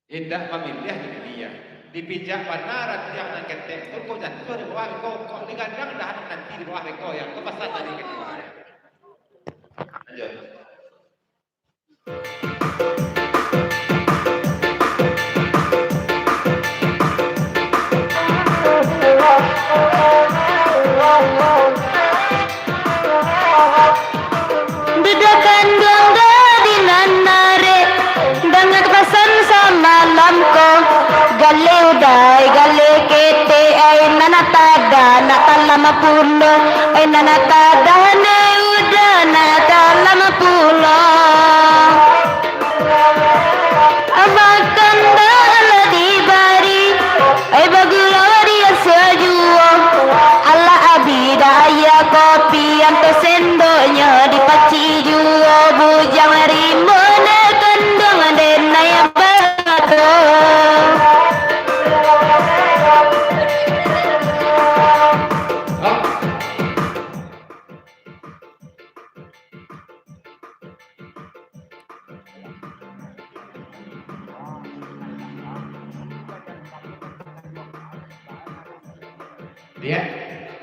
Tidak memilih jadi dia. Dipijak benar yang nak ketek tu kau jatuh di bawah kau digandang dah nanti di bawah kau yang kau pasal tadi ke bawah. Lanjut. Dudakan gangga di nanare dengan pesan sama lamko gale udai gale kete ay nanatada natalama pulo ay nanatada ne uda natalama pulo abakanda aladi bari ay bagulawari asajuo ala abida ya kopi anto sendonya dipaci juo bujang rimone kandang dena ya bato Dia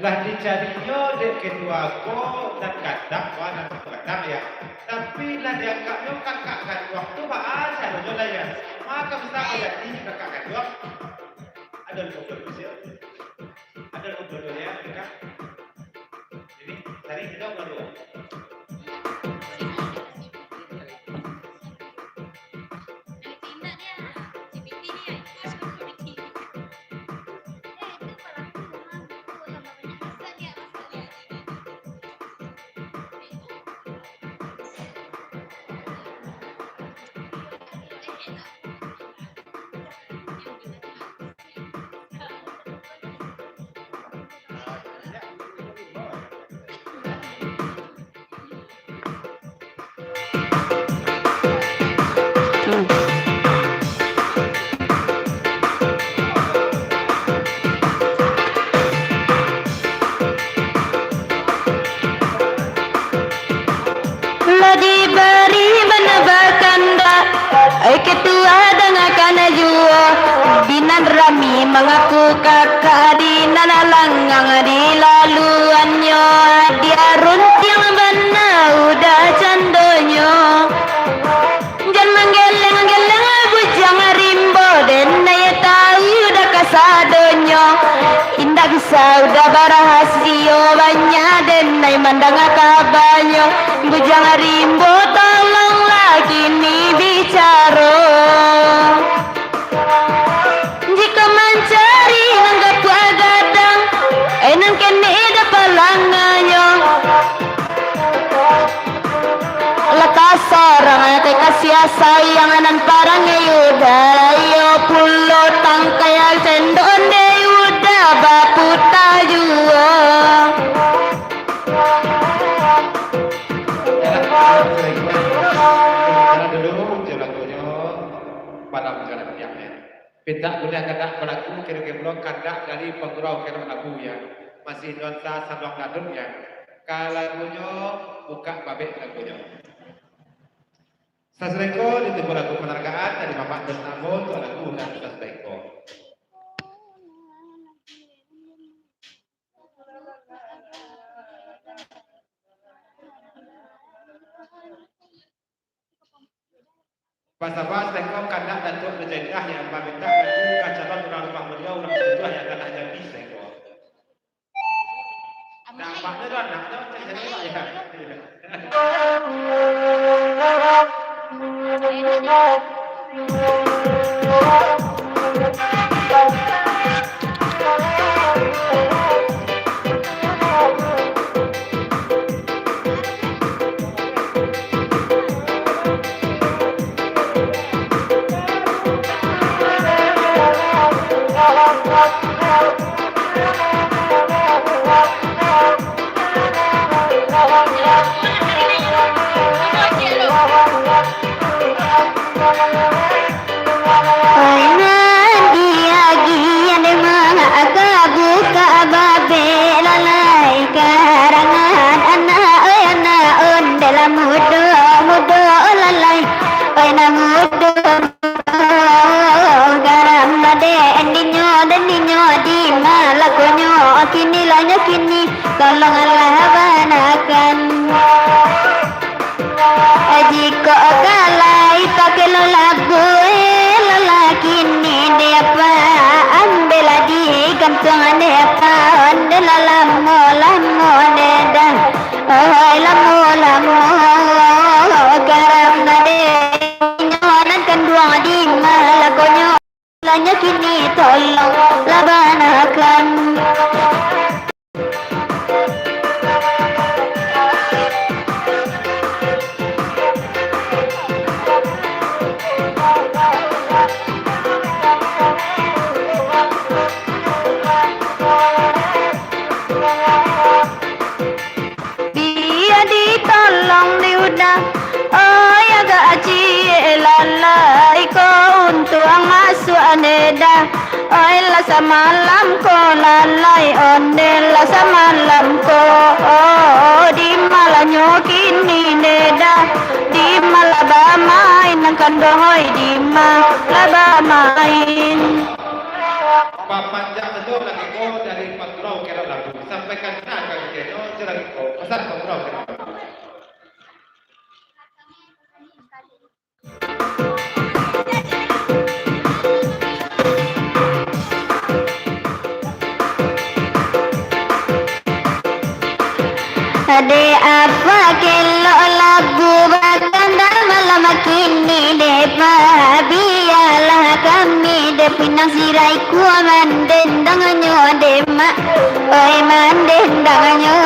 lah dicarinya dek kedua ko dan kadang dan kadang ya. Tapi lah dia kakak kan waktu bahasa lo lah ya. Maka bisa jadi kakak kan dua. Ada foto bisa. Ada foto ya kita. Jadi tadi kita baru. Diberi menebakanda ay ketua dengan kana juo binan rami mengaku kakak di nanalangang di laluannya dia runting bana udah candonyo jan manggeleng bujang rimbo den naya tahu udah kasadonyo indah bisa udah barahasio banyak den naya mandang kabanyo bujang rimbo tolonglah kini bicara jika mencari nanggap gadang enan kene dapat langanyo lekas sorang te kasih sayang anan parang yuda yo pulo tangkai sendon de yuda baputa jua Pinta boleh kata pelaku kira-kira kata dari penggurau kira lagu ya masih nonsa sadok dadun ya kalau lagunya buka babek lagunya Sasreko ditunggu lagu penghargaan dari Bapak dan Namun untuk lagu dan Sasreko. Pas-pas tengok kandak dan tuan berjadilah yang meminta lagu kacaran orang rumah beliau orang sejuah yang akan jadi tengok. Nampaknya doang, nampaknya jadi ya. ay lamo karena nyonan kendua di malakonyo lanya kini tolong labanakan. Dia ditolong diudah, oh ya gaji lalai ko untuk masuk aneda, oh la samalam ko lalai onde la samalam ko, oh di malanyo kini neda, di malaba main nang kandoy di malaba main. Papanjang betul lagi ko dari patrol kira lagu sampaikan naga gitu lagi ko pesan patrol kira lagu. Ade apa kelo lagu baganda malam kini de biarlah kami de pinang sirai ku manden danganyo de ma oi manden danganyo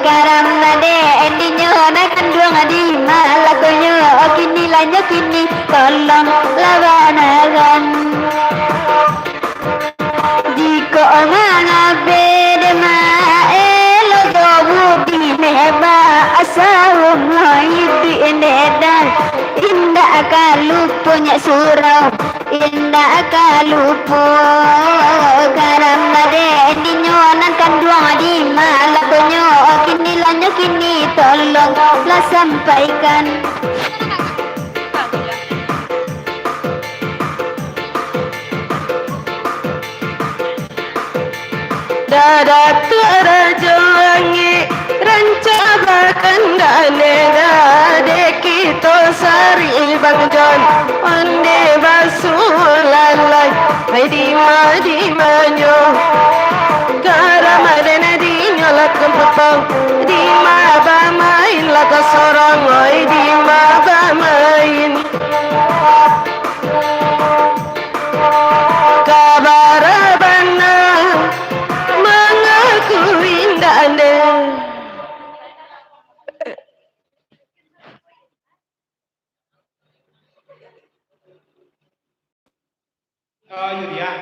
karena de endinyo na kandung adi malakonyo kini lanyo kini tolong labanagan jika ngabe de ma neba asal itu indah indah kalau punya surau indah kalau karena deh di nyonan kandung di malakonyo kini lanyo kini tolong lah sampaikan. Dada terajangi rancabakan danega dekito sari bangjon onde basulalai di manyo karamadena di nyolak kempepang di mabamain laga sorong di mabamain kabarabana mengaku indahnya. Oh Yulia,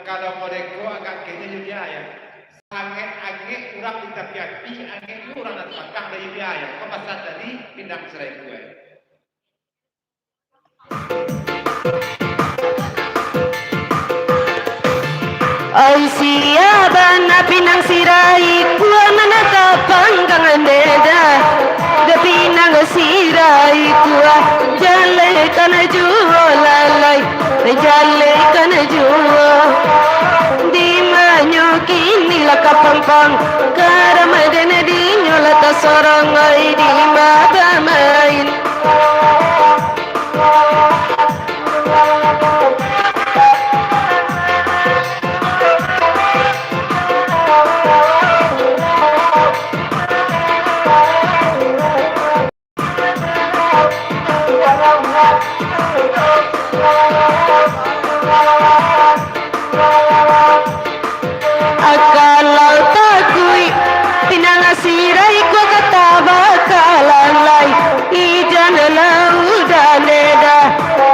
kalau modeko agak kayaknya Yulia ya. Angin kurang di tapi angin kurang dan pakang dari Yulia ya. Kau pasal tadi pindah serai gue. Ay siapa na pinang sirai kuwa manatapang kangan deda da pinang sirai kuwa jalay kana juwa lalay jalay kana juwa di manyo kini lakapampang karamadena di nyolata sorong ay di mabamain. Akalau takui pinangasirai ko kataba kalalay ijan laudaneda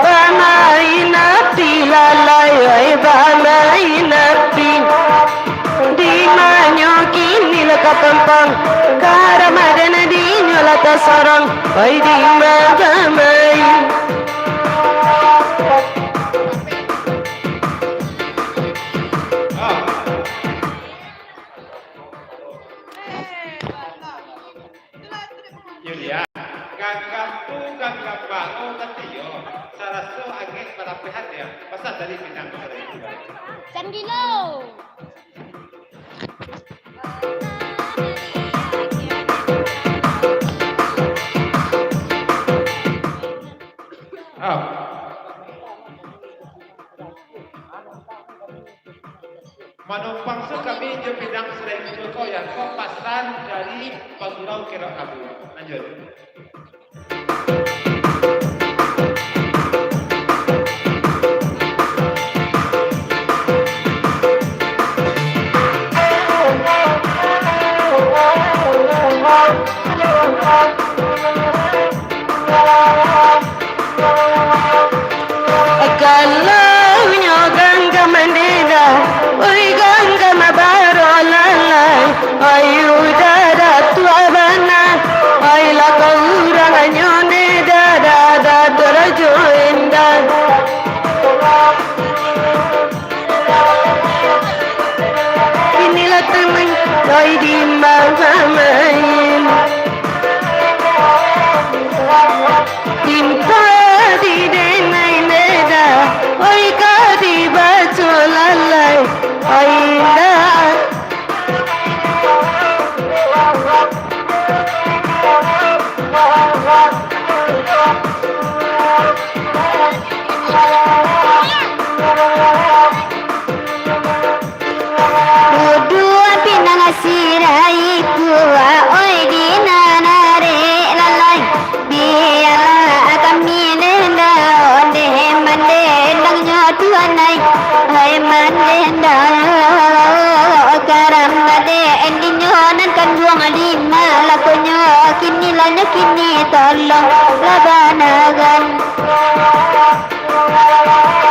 bamaina pilalay ay bamaina pin di manyo kini lakapampang karamadena di nyolata sarang ay di mabamain. Yulia, gagap bango katiyo. Saraso angin para pihak ya. Pasal dari pinang serai gue. Sandilo. Oh. Manumpang sa kami dia bidang selain itu kok ya kok pasan dari pagurau kira lagu. Lanjut. Inilah teman doi di main Tinta di denai neda oi ka di bacu lalai oi dah Dua pinang sirai kuwa oi di nanare lalai biarlah kami nenda onde mande lang nyotu anai hai mande karam made endi nyonan kan buang lima lakonyo kini lanyo kini tolong labanagan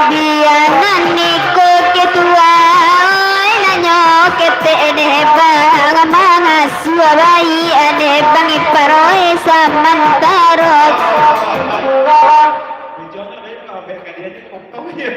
bianan niko ketua kete ene bang mga suabai ene bang iparoy samantaro Jangan main kalau bekan dia itu potong ya.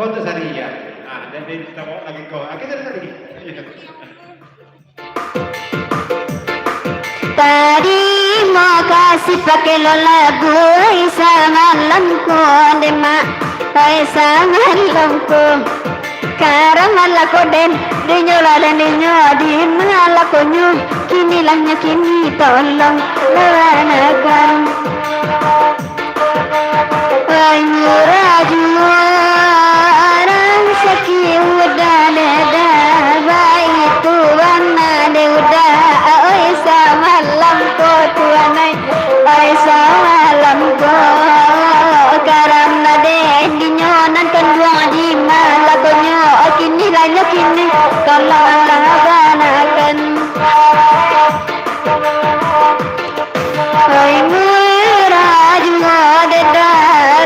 Kau tu sari ya. Dan dia kita bawa lagi kau. Kita sari. Terima kasih pakai lagu samalamku dema samalamku karamalaku den dinyola dan di malakunyu kini langnya kini tolong lawanakan Raju orang seki udah ada baik tuan ada udah oi samalam ko tuanai oi samalam ko karena deh dinyonan kan buang di malakonyo kini lanyo kini kalau labanakan oi raju ada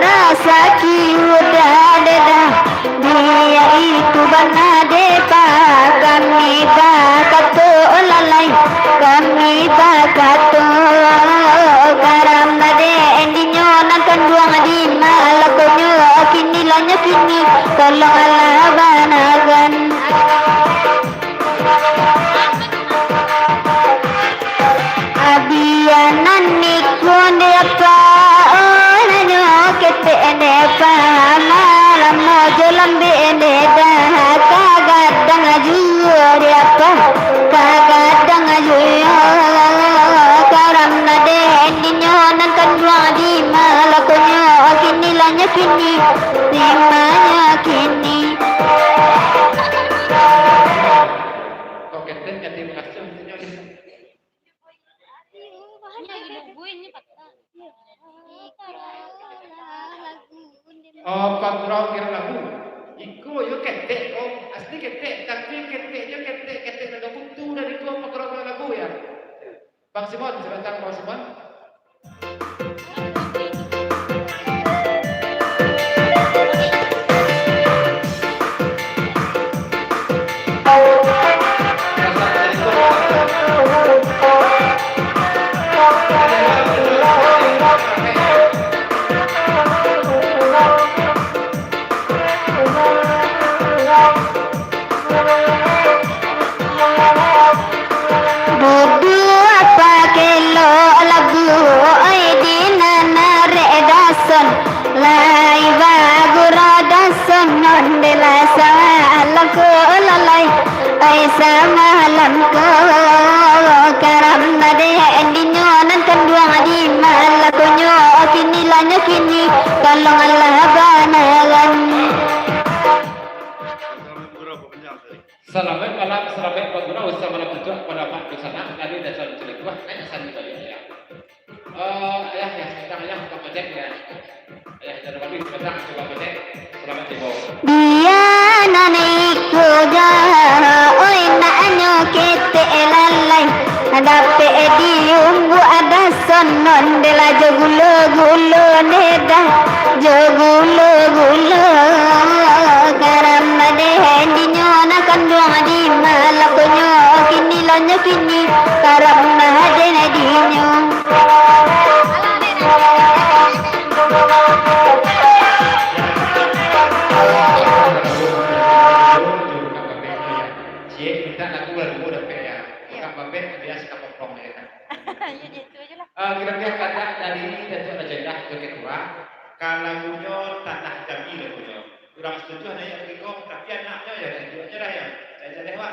rasa udah ada dia itu bana depa kami bakato lalai kami bakato karam nade endinyo nankan buang di malakonyo kini lanyo kini tolong labanagan abianan nikon depa kete ene pa malam mojo lambe ene dah kagadang ajuri apa kagadang ajuri karam nade endinyo nankan wadi malakonyo kini lanya kini timanya kini Kau keten jadi kasih senyum. Oh, pagurau kira lagu. Iku yo ketek, oh asli ketek, tapi keteknya ketek lagu buntu dari gua pagurau kira lagu ya. Bang Simon, sebentar Bang Simon. Berdua pakai lo lagu Selamat malam, selamat bergurau sama malam tujuan pada Pak Dusana kali dasar cilik gua kayaknya sandi balik ya. Ayah ya sekarang ayah ke Pecek ya. Ayah dari Bali sekarang coba Pecek. Selamat tiba. Dia naik kuda, oi naknyo kete lalai. Dape diunggu ada sonon dela jogulo gulo neda, jogulo gulo. Karam nade hendinyo na kandung di malakonyo, kini lonyo kini karam nade nedinyo. Kita nak keluar dulu dah ya. Kita babet dia suka potong ya. Ya gitu aja lah. Kira-kira kata dari ini dan itu ajendah kedua. Kalau punya tanah jami lah punya. Kurang setuju hanya yang kikong tapi anaknya ya dan itu aja lah ya. Saya jadi pak.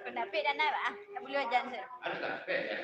Pendapat dan apa? Tak boleh ajan sir. Harus tak ya.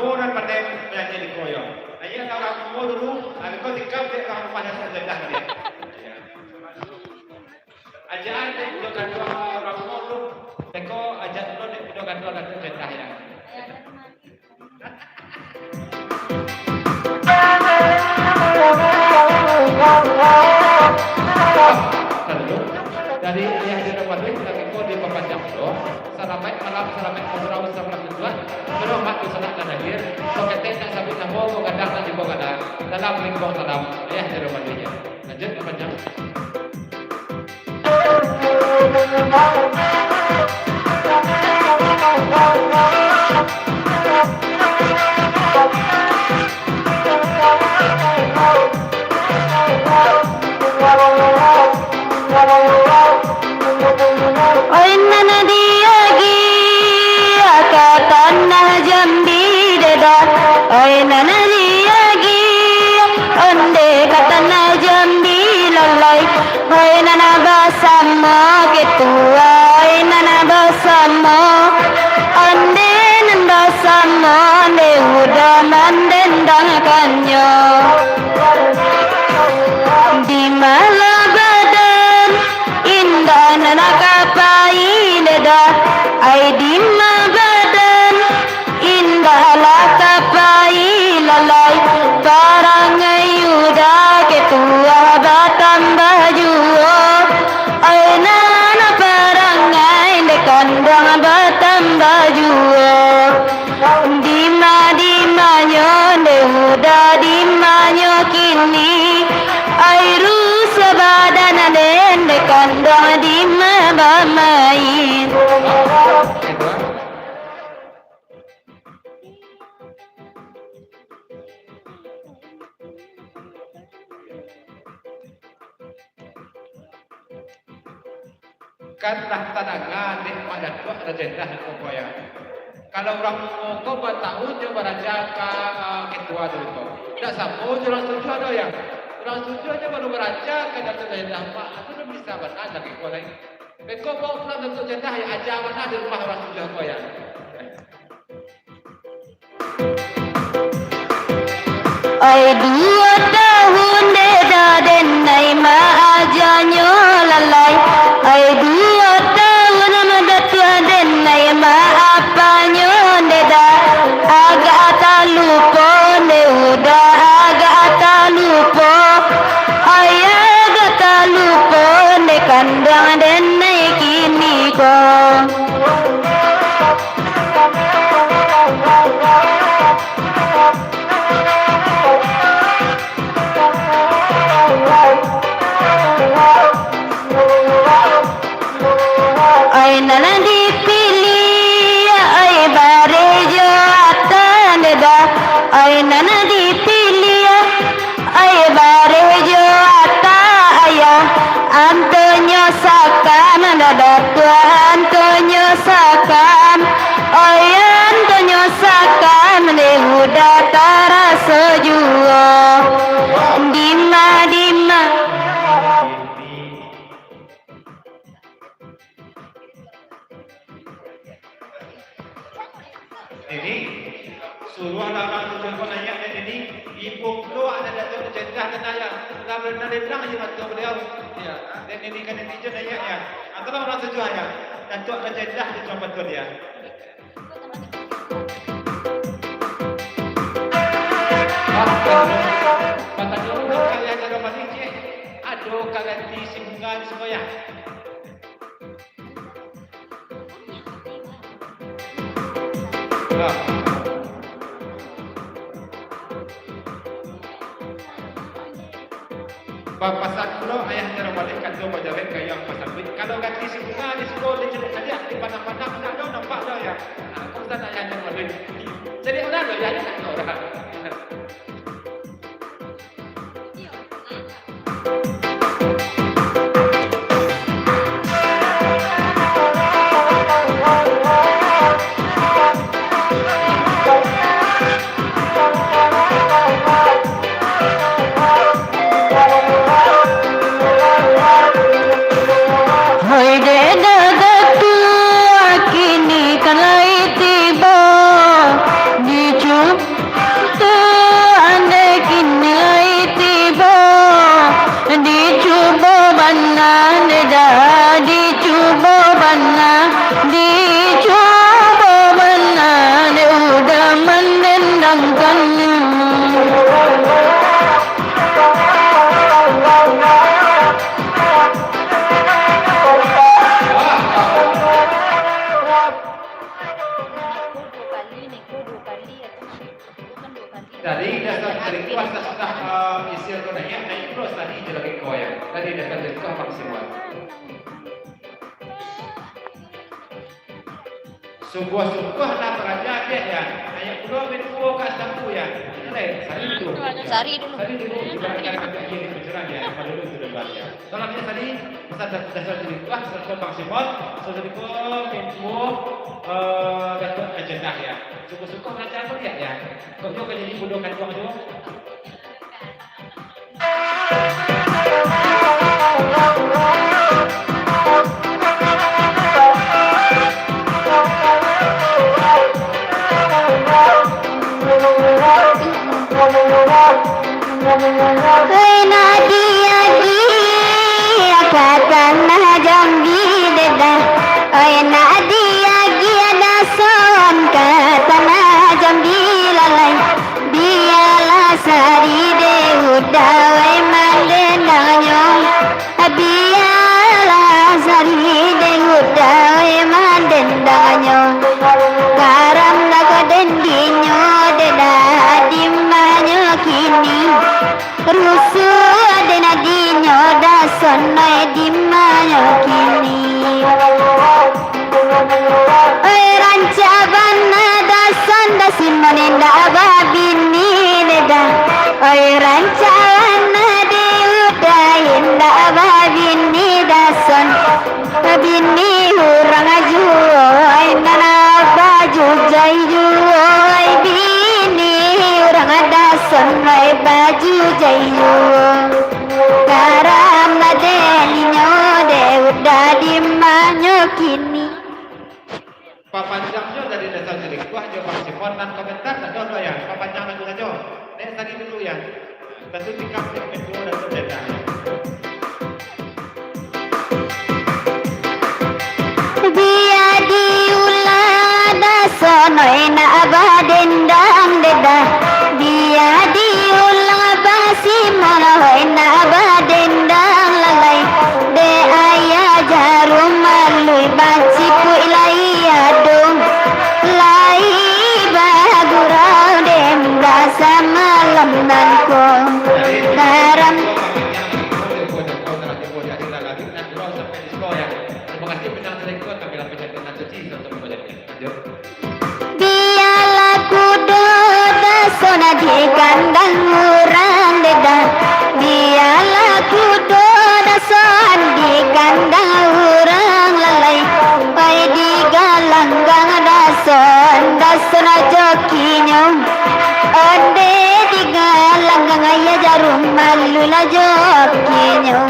Orang pandai belajar di koyong. Ayah tahu orang mau dulu, tapi kau tikam dia orang rumahnya saja dah dia. Ajaan dia bukan orang mau dulu, teko ajak dulu dia bukan orang saja ya. Dari ayah dia dapat tapi kau dia membaca doa. Selamat malam, selamat bergurau, selamat tujuan. Berhormat di sana dan hadir. Soketek dan sabit namo, kadang dan juga kadang. Dalam lingkup dalam ayah dari rumahnya. Lanjut ke panjang. Oi nana dia gia kata nah jambi deda. Oi nana dia gia onde kata nah jambi lalai. Oi nana basama ketua. Oi nana basama onde nanda sama ne udah mandendang kanyo. Di malam badan indah nana kapai leda. Ai di badan indah lah kapai lalai. Barang ayuda ketua batam baju. Ai nana parangai dekandang batam baju. Di manyo de udah di manyo kini. Airu sabadana dende kandang di mabamain. Kanlah tanaga di pada tua ada jendah kau ya. Kalau orang kau bertahun je beraja ketua dulu. Tidak sama orang setuju ada ya. Orang setuju aja baru beraja kadang jendah mak itu belum bisa benar lagi kau lain. Kau bawa pulang untuk jendah ya aja mana di rumah orang setuju kau ya. Ai 2 tahun dah denai ma aja nyolalai. Ai 2 tahun madat denai ma apa nyondeda. Agak tak lupa ne udah agak tak lupa. Ai agak tak lupa ne kandang denai kini ko. Ai nana dipilih ai bare jo atan da ai nana dipilih ai bare jo ata aya Antonio sakam da Tuhan Antonio sakam ai Antonio sakam ne udah tarasa jua dima dima. Ini suruh orang tu jangan nanya ini ibu keluar ada datuk jendah dan ayah dah benar benar aja mati beliau ya dan ini kan netizen nanya ya antara orang setuju ya datuk ada jendah di tempat betul dia. Kata dulu kalian ada mati je aduh kalian di singgungan semua ya. Papasan pulau ayah cara balik kantor majalah kayak pasal duit. Kalau ganti bunga di sekolah di cerita dia di pandang-pandang nak dah nampak dah ya. Aku tak nak ayah cara balik. Jadi orang dah ya nak orang. Dari dasar dari kuasa sudah isi konanya naik terus tadi je lagi kau ya. Dari dasar dari kuasa maksimal. Sungguh-sungguh nak beraja dia ya. Ayat pulau berkuah kat sapu ya. Ini lain sari itu. Sari dulu. Sari dulu diberikan kat ini pencerah ya. Pada dulu sudah baca. Kalau kita tadi pasal dasar dari kuasa sudah maksimal. Sudah dari kuah berkuah datuk ajendah ya. Sungguh-sungguh beraja apa dia ya. Kau juga jadi bodoh kan tuang tu. Hey Nadia dia kata nah jambi dedah. Hey Nadia dia ada son kata nah jambi lalai. Biarlah sari de udawai mandendanyo. Biarlah sari de udawai mandendanyo. Karam lagu dendinyo dedah dimanyo kini. Rusuh adena dinyo dason noy dimanyo kini. Oi rancaban dason dasimone nda babini deda. Oi rancaban de udahin nda babini dason. bini hurang aju oi nana baju jayu oi bini hurang ada sonai baju jayu karam ngadelinyo de udah dimanyo kini Papanjangnya dari desa jelik kuah jo paksipon dan komentar tak do ya papanjang juga jo nek tadi dulu ya tentu tikap itu dan berbeda biya diulada sonoi na abadendang deda biya diulang basi monoi na abadendang lalai de ayah jarum malui banci pu ilai adung lai bagurau dem rasa malam nanko garam biarlah kudo dasona di kandang urang deda biarlah kudo dason di kandang urang lalai pai di galanggang dason dasona jokinyo ode di galanggang ayah jarum malu la jokinyo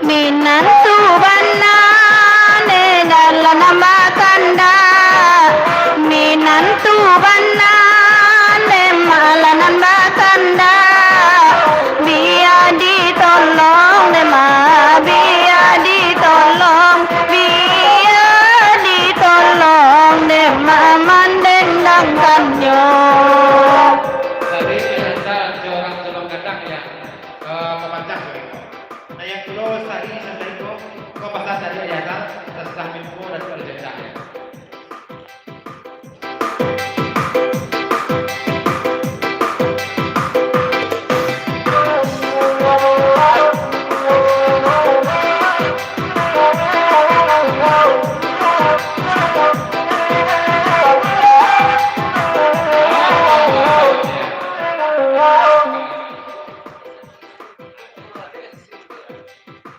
Minantu banane dalam makanda Minantu banane malanan makanda Biar ditolong nema biar ditolong nema mandendang kanyo tadi ada orang tolong kadang ya papanjang nah yang kedua sari sampai kau pasal tadi ya kan setelah minggu dan kerja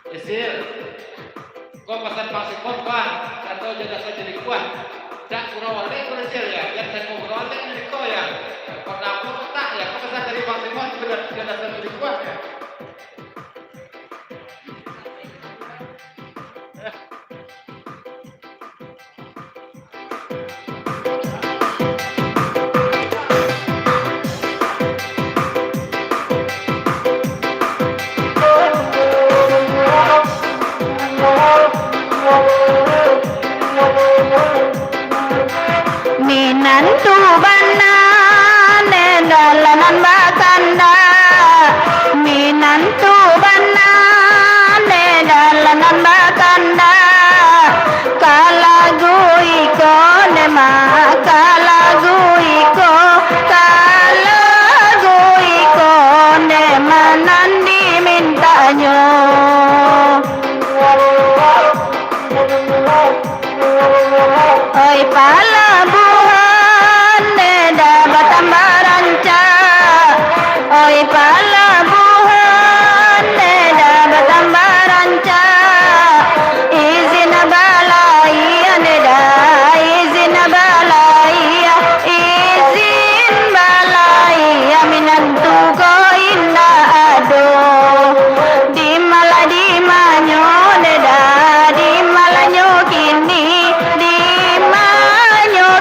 Isil, kau pesan paksipon bang, atau jasa jadi kuat. Tak kurang walik berhasil ya, yang saya mau kurang walik jadi kau ya. Kalau aku tak ya, kau pesan dari paksipon sudah jasa jadi kuat ya. Minantu banane dalanan bakanda Minantu banane dalanan bakanda Kalagu iko nema kalagu iko nema nandi mintanyo Oi palabuhan neda batambaranca Oi palabuhan neda batambaranca Izin balaiya neda izin balaiya minantu ko inda ado di manyo neda di malanyo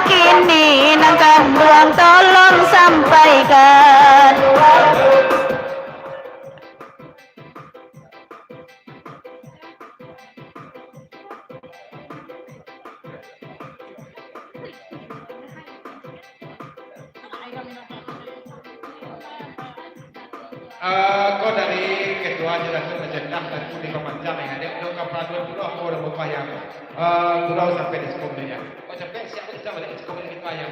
kini nang kanduang tolong sampaikan Kau dari ketua Jelatul Majendah dan Kudi Pemanjang yang ada untuk kapal 20 aku udah berpayang gurau sampai di sekolah. Kau sampai siapa kita balik di sekolah kita yang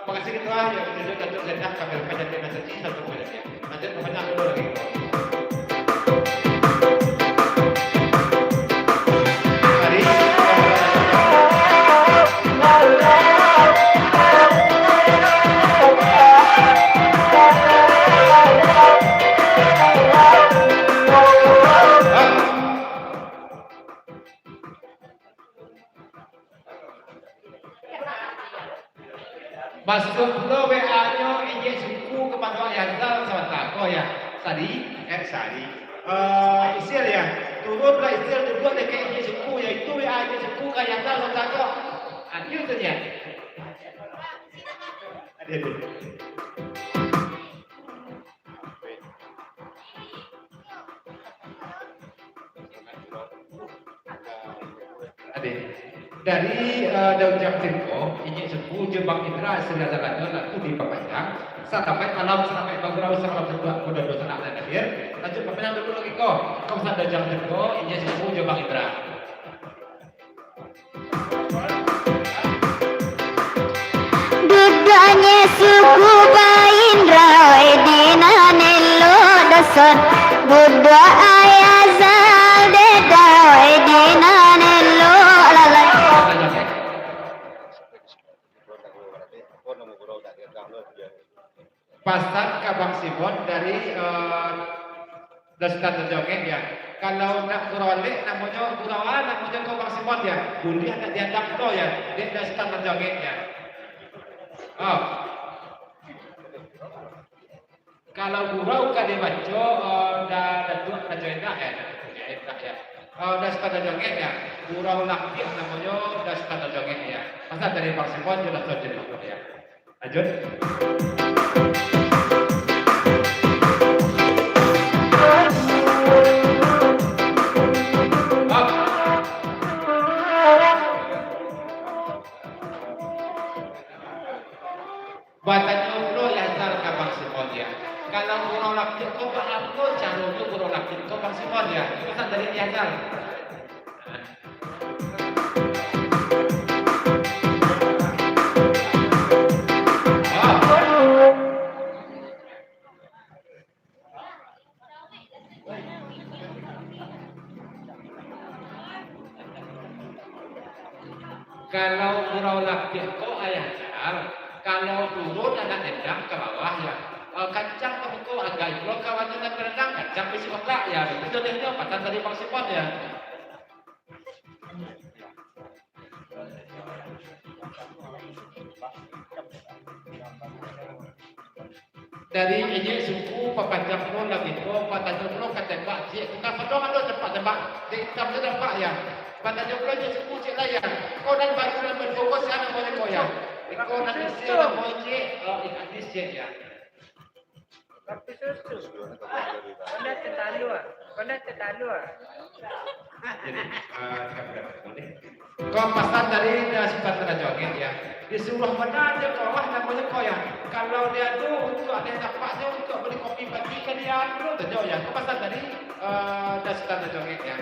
makasih ketua yang tunjuk Jelatul Majendah kami berpajak dengan sesi satu bulan ya. Nanti pemanjang dulu lagi. Masuk lo WA-nya injek suku kepada yang dalam sama tako ya. Sadi, Sadi. Isil ya. Turunlah isil dulu deh ke injek suku yaitu WA injek suku ke yang dalam sama tako. Itu tu dia. Ada tu. Ada. Dari daun Jamtiko, ini sepuh Jembang Indra sedang-sedangnya laku di Pepanjang. Sampai malam sampai Bagurau sampai berdua kuda dosa nak dan akhir. Lanjut Pepanjang dulu lagi kau. Kau sadar Jamtiko, ini sepuh Jembang Indra. Dudanya suku Indra, Edina Nelo Dasar, Buddha Ayazal Deda, Edina Nelo Lalai. Pasar Kabang Simon dari Dastan Terjoget ya. Kalau nak gurauan namanya gurauan namanya Kabang Simon ya. Buli anak diadap tu ya. Dia Dastan Terjoget ya. Oh. Kalau gurau kan dia baca dah datuk Terjoget ya. Dastan Terjoget ya. Gurau lakti namanya Dastan Terjoget ya. Pasal dari Kabang Simon jelas terjadi ya. Lanjut. Batanya ulo lazar Kabang Simon ya. Kalau gurau lakti kau paham kau cara tu gurau lakti kau Kabang Simon ya. Pesan dari lazar. Kalau gurau lakti kau ayah jar. Kalau turun anak nendang ke bawah ya. Kancang kau agak ikut kawannya nak berenang kancang besi otak ya. Itu dia patan dari Bang Simon ya. Dari ini suku Pepanjang pun lagi ko Pepanjang pun ketembak cik. Bukan pedong ada tempat tembak. Di hitam tu tempat ya. Pepanjang pun je suku cik layan. Kau dan baru dan berfokus sana boleh kau ya. Kau nak isi orang boleh cik. Ikat di cik ya. Tapi susu. Kena terlalu ah. Kena terlalu ah. Jadi, kau pesan dari Dastan Terjoget ya. Disuruh mana dia bawah namanya kau ya. Kalau dia tu untuk ada dapatnya untuk beli kopi pagi ke dia dulu tu ya. Kau pesan dari Dastan Terjoget ya.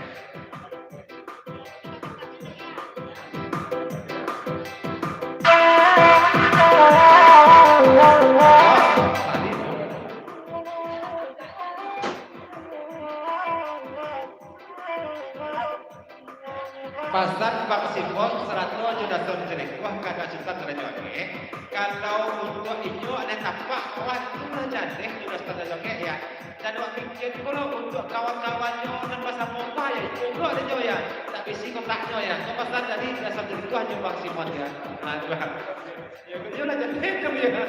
Pasar Bang Simon 100 juta ton selekuah kada juta terjoget. Kalau untuk itu ada tapak kawan itu jadi juta terjoget ya. Dan waktu itu kalau untuk kawan-kawannya dan pasar muka ya itu ada jo ya. Tak bisi kontaknya ya. Kau pasar tadi dasar selekuah je Bang Simon ya. Nah, ya betul lah jadi kamu ya.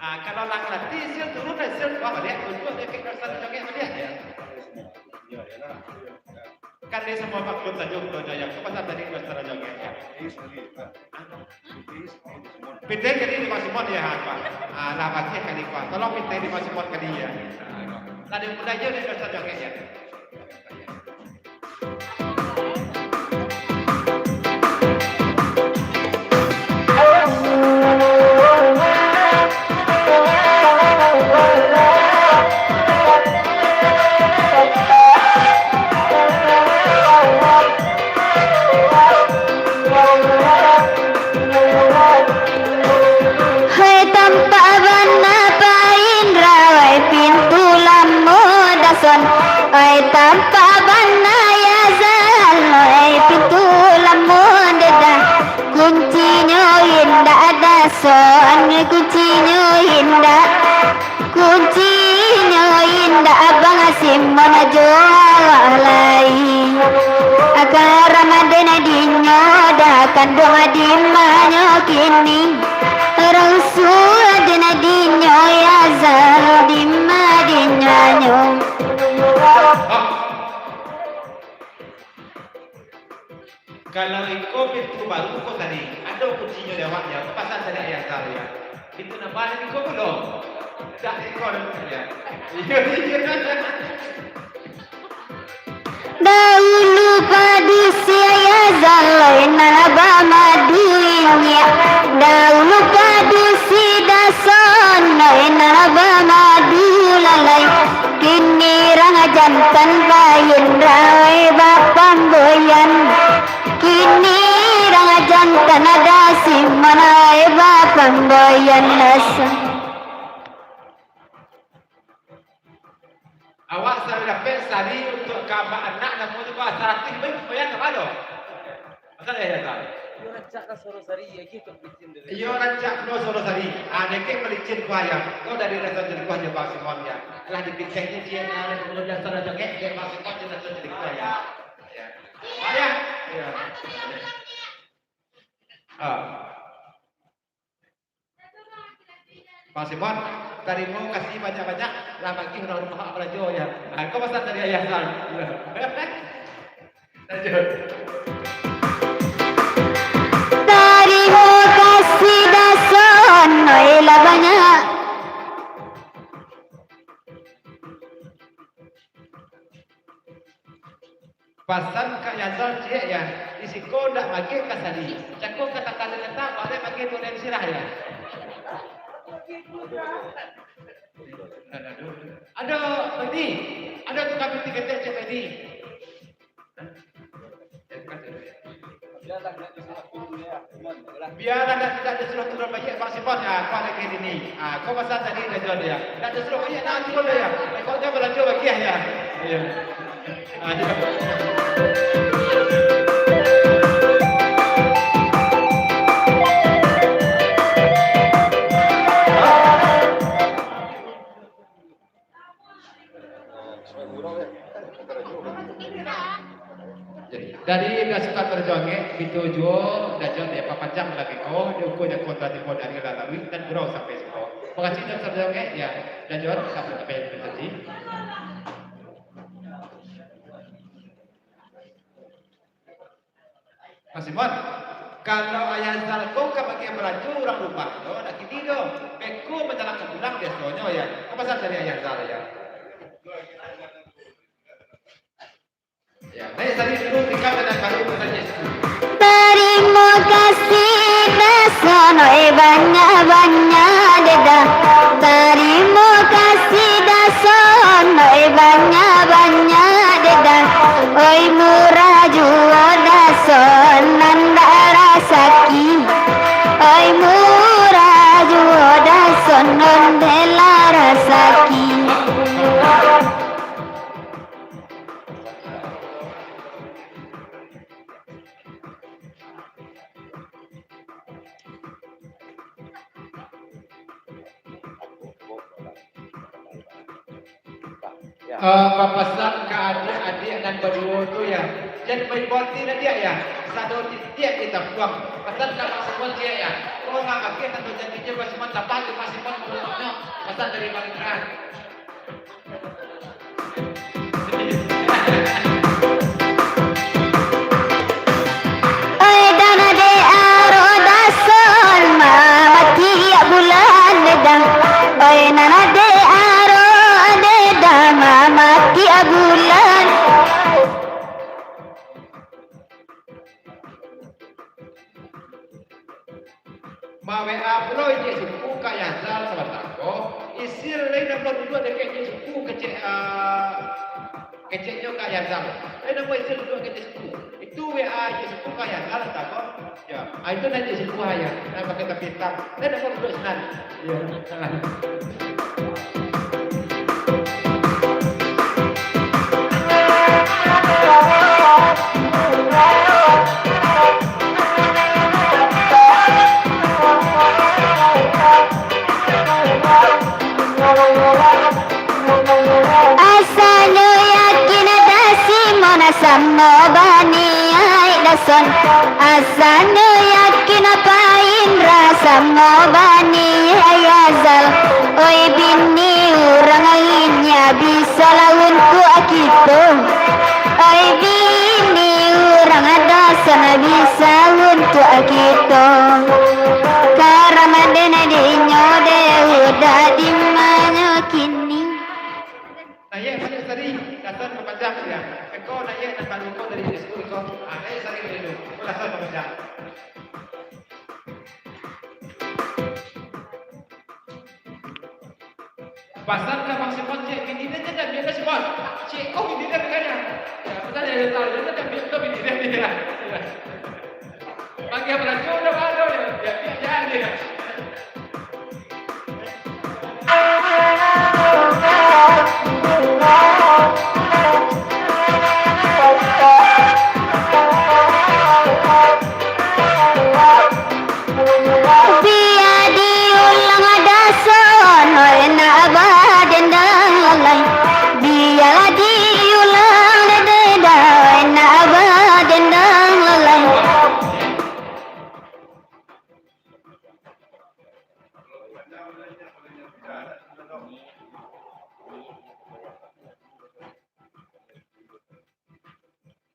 Kalau laki-laki sil turun dan sil apa dia untuk dia kekerasan joget dia ya. Kan dia semua maklum saja untuk yang kepada tadi kekerasan joget ya. Pintai kali di Simon dia apa? Lah baca kali kuat. Tolong pintai di Simon kali ya. Tadi muda je dia kekerasan joget ya. rajo alai akan Ramadan dinyo dakan doa di manyo kini Rasul dina dinyo ya zal di madinyo Kalau ikut pintu baru kok tadi, ada kuncinya lewatnya, pasal tadi ayat saya. Pintu nampak ikut belum? Tak ikut ya. Dahulu padu saya zalaina bamaduinya Dahulu padu sida sonaina bamadulalai Kini rang jantan bayin rawai bapamboyan Kini rang jantan ada simanai bapamboyan nasa Awak sudah pensari untuk gambar anak namun itu asal baik bayar apa lo? Asal ya tak? Yo rancak ka soro sari ya gitu bikin dulu. Iyo rancak no soro sari. Ada ke melicin kuaya. Kau dari rasa jadi kuaya basi monnya. Telah dipikirkan dia ada kemudian sana jengek dia basi monnya rasa jadi kuaya. Ya. Ayah. Ya. Pak Simon, tadi mau kasih banyak-banyak, lah bagi orang rumah apa aja ya. Kau pesan dari ayah San. Lanjut. Terima kasih dasan, noilah banyak. Pasan kak Yazal cie ya, isiko ndak bagi kasari. Cakap kata-kata letak, boleh bagi boleh sirah ya. Ada tadi, ada tukang peti ketek cek tadi. Biar anda tidak ada suruh turun banyak Pak Simon ya, kau lagi ini. Kau pasal tadi dah jual dia. Tak ada suruh banyak nak jual dia. Kau jangan belanja bagi ya. Iya. Dari dah suka terjongek, dituju dah jual dia panjang lagi kau, dia ukurnya kota di kota dari lalu dan berau sampai sekolah. Pengasihnya terjongek ya, dah jual sampai apa yang terjadi. Mas Simon, kalau ayah Zalko kan bagi melaju orang rumah, nak kini dong. Beku menjalankan pulang biasanya ya. Apa pasal dari ayah Zal ya? Ya, baik tadi dulu tinggal dengan baru bertanya. Terima kasih dasan, banyak-banyak dedah. Terima kasih dasan, banyak-banyak dedah. Oi murah jua dasan, nanda rasaki. Oi murah jua dasan, nanda rasaki. Pesan ke adik-adik dan berdua tu ya. Jangan main boti lah dia ya. Satu tiap kita buang. Pesan ke Pak dia ya. Kalau nggak pakai tentu janjinya Pak Simon dapat Pak Simon menurutnya. Pesan dari Bang Mawe aplo ini suku kaya Zal sebentar ko. Isir lain nak dua dekat ini suku keceknya kaya Zal. Lain nak isir dua kecek suku. Itu WA ini suku kaya Zal tak ko. Ya, itu nanti suku ayah. Nak pakai kapitang. Lain nak dua senan. Ya. Asal ya dason asana yakin apa indra sama bani hayazal oi bini orang lainnya bisa lawan ku akito oi bini orang ada sana bisa untuk akito karena dene dinyo de udah di mana kini. Nah ya, saya tadi dasar kepanjang ya. Eko nak ya nak balu kau dari sekolah kau. Ah, saya sering dulu. Dasar kepanjang. Pasal ka maksipon cek bini dia jangan biasa sebut. Cek kau bini dia kaya. Ya, pasal dia tahu dia jangan biasa bini dia. Bagi apa lagi udah ada ya. Ya, jangan dia.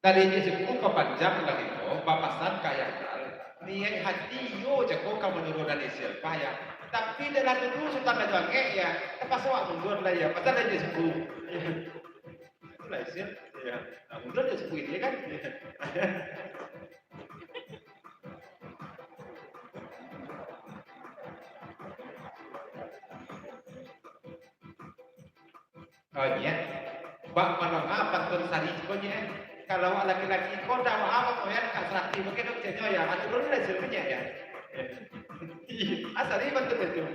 Dari Yesus ku kepanjang lagi ko, bapasan kaya kal, niat hati yo jago kamu menurut dari siapa ya. Tapi dalam dulu sultan aja ya, pas awak mundur lah ya, pasal dari Yesus ku. Itulah sih, ya. Mundur Yesus ku ini kan. Oh iya, bak manonga pantun sari konya. Kalau laki-laki kau dah apa kau yang kat serati mungkin nak cakap ya, atur dulu lah sebenarnya ya. Asal ini betul betul.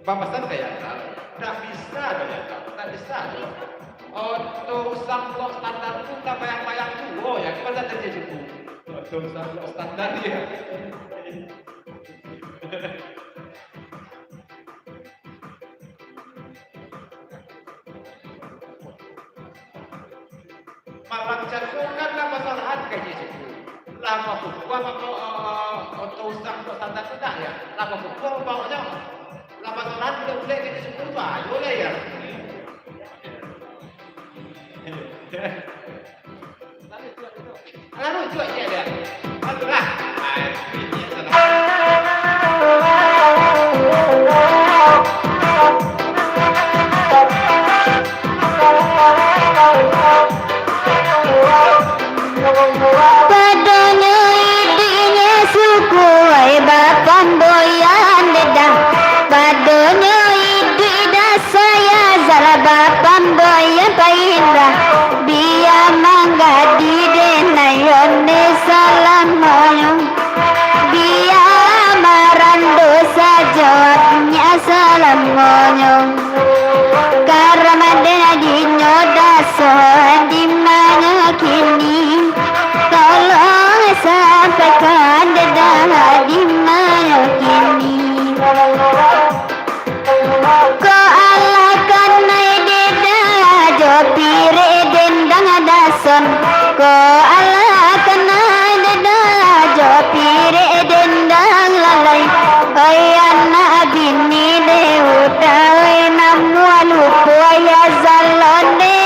Bapasan kayak tak, tak bisa dong ya, tak bisa dong. Untuk samplok standar itu tak bayang-bayang tu, ya kita tak jadi tu. Untuk samplok standar dia. Malang cakukan lah masalah kayak gitu. Lama pukul untuk samplok standar tu tak ya. Lama pukul bawanya. Lama solat udah boleh kita syukur pak, boleh ya. Lalu juga ya dia. Itulah. Padanya idinya suku ai bapak boyan dedah. Padanya idi dah saya zara bapak boyan paindra. Biya mangga di denayone salam moyong. Biya marando sajawabnya salam moyong. Karena dena dinyo daso di mana kini. Tolong sampaikan dedah di mana kini. Ko Allah kanai dedah jo pire dendang dason. Ko Allah kanai dedah jo pire dendang lalai. Ayana bini deuda namu lupa ya zalone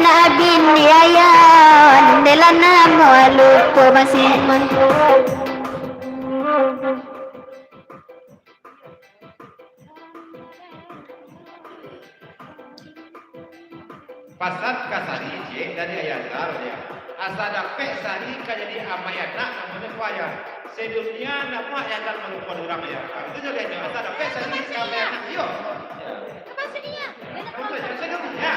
nabini ayan delana maluku masih Pasal kasari je dari ayat ya. Asa dapat sari ka jadi amayana namanya kuaya. Sedunia nama yang akan melupakan orang ya. Itu juga dia. Asa dapat sari ka amayana yo. apa sedihnya? Betul, sedunia.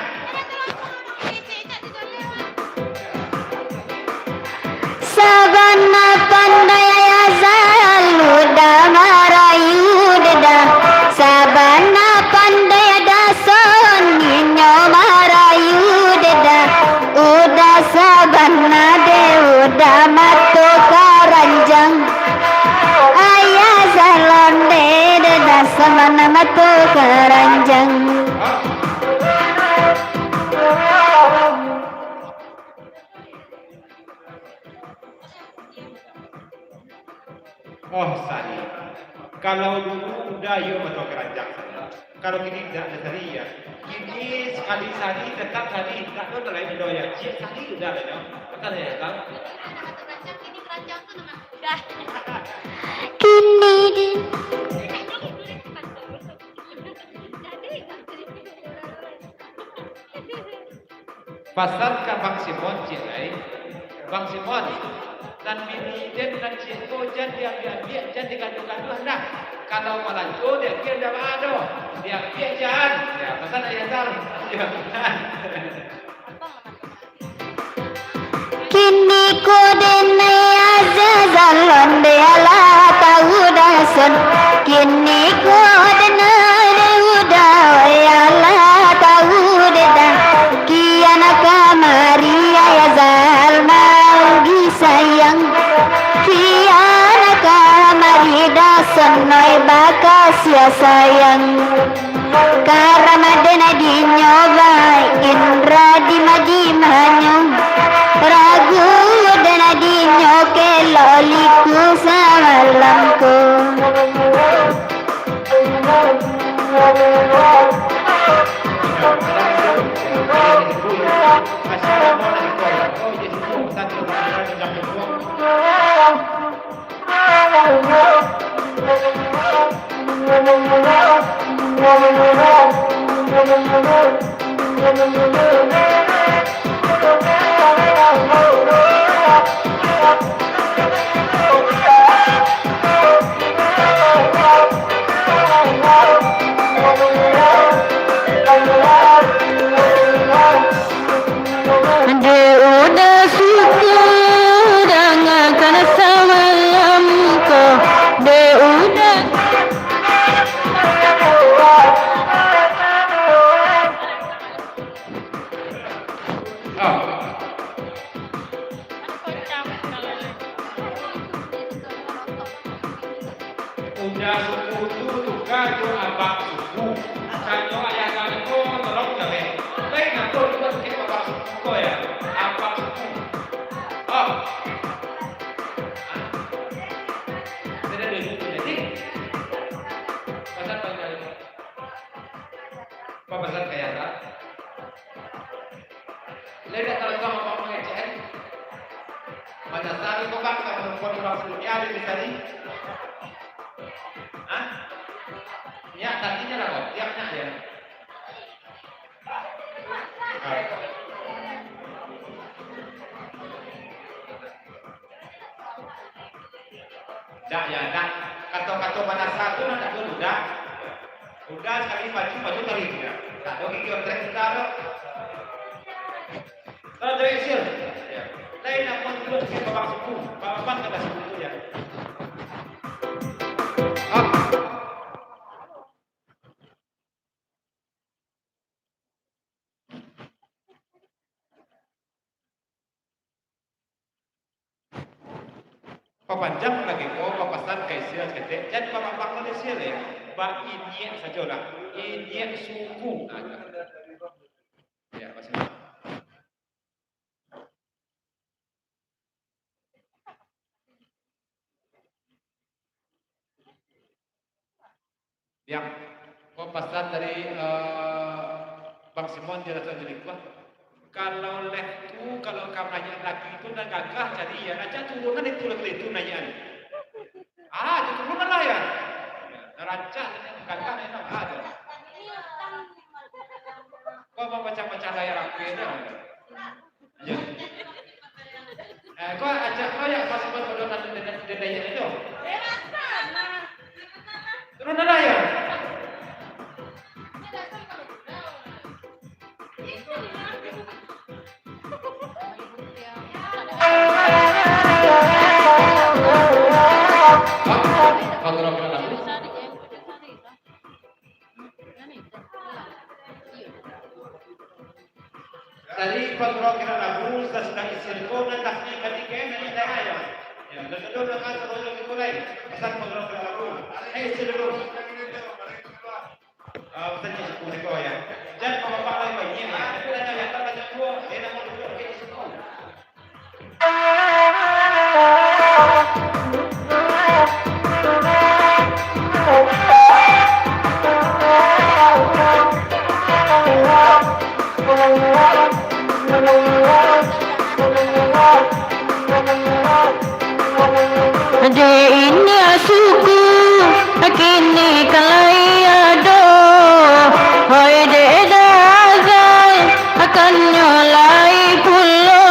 Sabana pandai azal udah marayu dedah. Sabana pandai dason ninyo marayu dedah. Udah sabana de udah matu karanjang. Ayah salon de dedah sabana matu karanjang. Oh Sari, kalau dulu udah yo atau keranjang Sari. Kalau kini tidak ada Sari ya. Kini sekali Sari tetap Sari, tak tahu lain do ya. Cik Sari udah ada dong. Betul ya kan? Ini keranjang tuh nama udah. Kini di Pasal ke Bang Simon Cik lain, Bang Simon dan bini dia dan Cik ko jan dia biar jan digaduh-gaduh dah. Kalau malanjo dia kira dah ada. Dia biar jan. Ya pasal ayah sar. Ya. kini ko denai azazan londe ala tahu dasun. Kini ko denai udah ala tahu dedan. Kiana kamari ayazal maugi sayang. Kiana kamari dasun noi bakasia sayang. Karena dena dinyoba indra di majimanyum. Ragu dena dinyoke loliku samalamku. Dia udah suka dengarkan samalamku. Dia udah Udah suku tu tukar jo abang suku. Kanyo ayah kami ko tolong jabe. Baik nak tu juga kita abang suku ko ya. Abang suku. Oh. Tidak ada suku jadi. Pasal pasal ini. Apa pasal kaya tak? Lihat kalau kamu mau mengecek. Pada saat itu kan kalau perempuan orang sebelumnya ada di sini. Hah? Ya, tadinya lah kok, tiapnya ya. Dah ya, dah. Kata-kata pada satu nak dulu dah. Udah sekali baju tarik ya. Tak ada gigi orang kita lo. Kalau dari sil, lain apa dulu ke babak suku, babak kata suku ya. Papanjang lagi ko papasan kay siya kete. Jadi babak na siya ya. Ba ini saja lah. Ini suku. Ya, masih. Yang papasan dari Bang Simon dia rasa jadi kuat. Kalau leh tu, kalau kamarnya laki itu nak gagah jadi ya, aja turunan itu lagi itu nanya. Itu turunan lah ya. Rancak gagah itu ada. Kau mau baca-baca layar rapi itu? Ya. Kau ajak kau yang pas berdoa dengan dendanya itu. Turunan lah ya. Tadi kontrol kira lagu sedang isilko dan tasnya ketiga ini dah ya. Ya, dan kedua dengan seluruh itu lain. Pesan kontrol kira lagu. Seluruh. Tadi sepuluh kau ya. Jangan kau bapak lagi banyak ya. Tapi ada yang tak banyak dua. Dia nak mau duduk di situ. kini suku kini kalai ado hoi de dagai akan nyolai pulo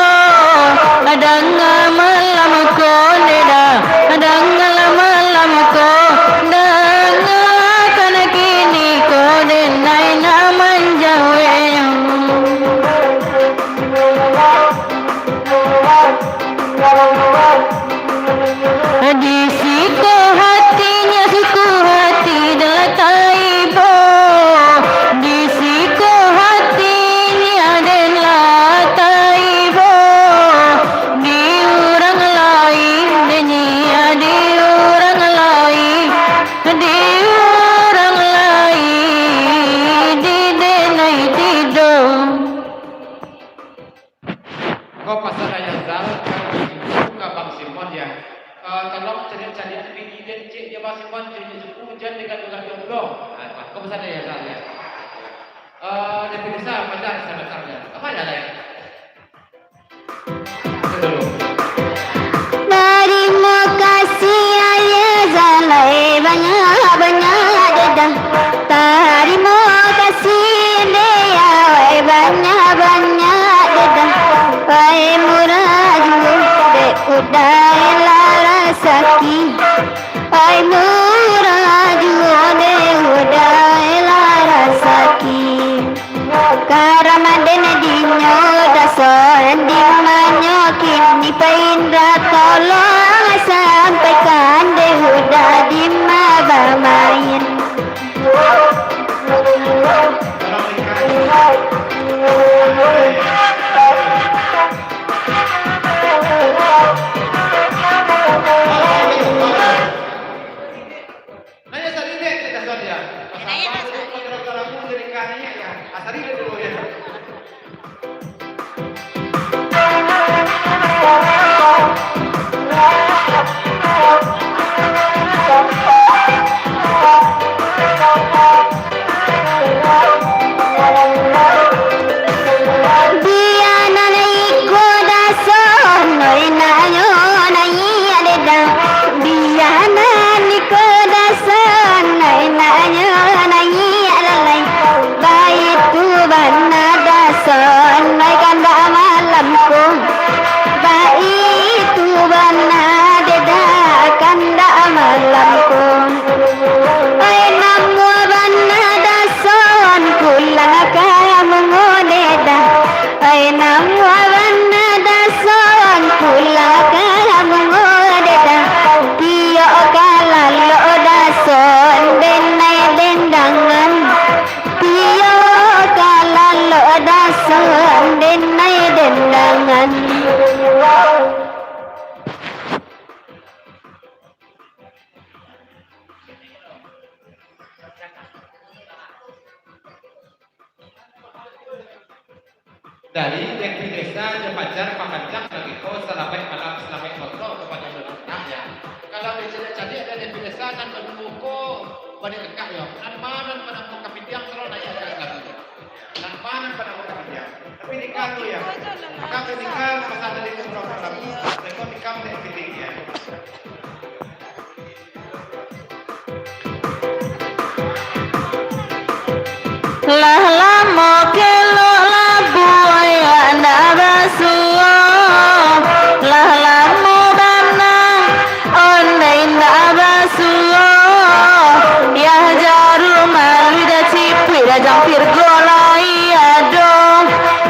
adang malam ko neda adang malam ko danga kan kini ko denai na manjawe di siku hatinya suku hati delatai bo di siku hatinya delatai bo di orang lain dunia di orang lain di orang lain di denai tidur. Kau pasal ayat Zal, suka Bang Simon ya. Tolong cari-cari lebih ide cik dia Bang Simon jadi suku hujan dengan ulang jomblo. Kau pasal ayat Zal ya. Definisi apa dah sebenarnya? Apa ada lain? Dulu. Terima kasih ayah Zalai banyak-banyak dedah. Terima kasih dia banyak-banyak dedah. Wai murah dek udai larasaki. Wai murah dek udai larasaki. Karamaden dinyo dason dimanyo kini paindra tolong sampaikan dehuda di mabamain. Nanya tadi deh kita saja. Nanya tak saya. Kalau aku dari kanannya ya, asari dulu ya. Dia nanai koda son noi nayo nai adeda. Dia nani koda son noi nayo nai alalai. Baik tu bana dason noi kanda malamku. Baik tu bana deda kanda malamku. Ay namu bana dason kulang kamu ngodeda. Ay namu bana dason kulang kamu ngodeda. Tiyo kalalo dason denai dendangan. Tiyo kalalo dason denai dendangan. Dari yang di desa Jepajar Pakancang lagi kau selamat malam selamat foto kepada menurutnya. Kalau di sini jadi ada di desa kan menemuku pada kakak ya. Nan mana pada muka pitiang terus nanya ada lagi. Nan mana pada muka pitiang. Tapi nikah tu ya. Kami nikah pasal dari beberapa lagi. Mereka nikah dari piting ya. Lah lamo kelo labu ayana basuo. Lah lamo dana ondai na basuo. Ya jaru malida cipira jampir golai ado.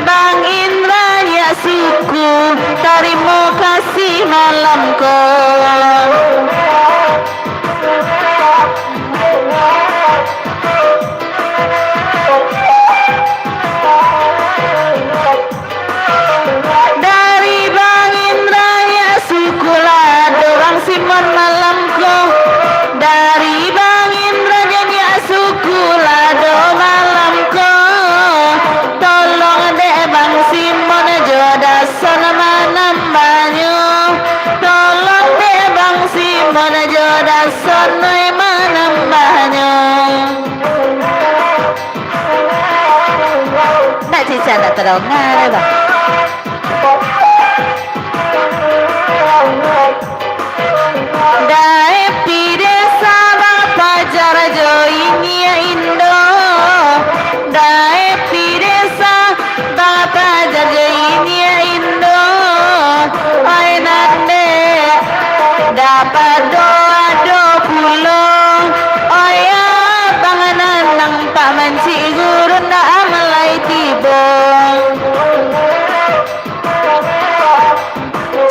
Bang Indra ya suku terima kasih malamku. Dari Bang Indra ya sukulah dorang Simon malamku. Dari Bang Indra jadi sukulah do malamku. Tolong deh Bang Simon jodason manambanyu. Tolong deh Bang Simon jodason manambanyu. Nak cincang nak terong ngai bang. Dai Rajo ini Indo Dae Pidesa Bapa Jaja ini Indo Oi nande dapat doa do pulang Oya panganan ng paman siguro na amalay tibong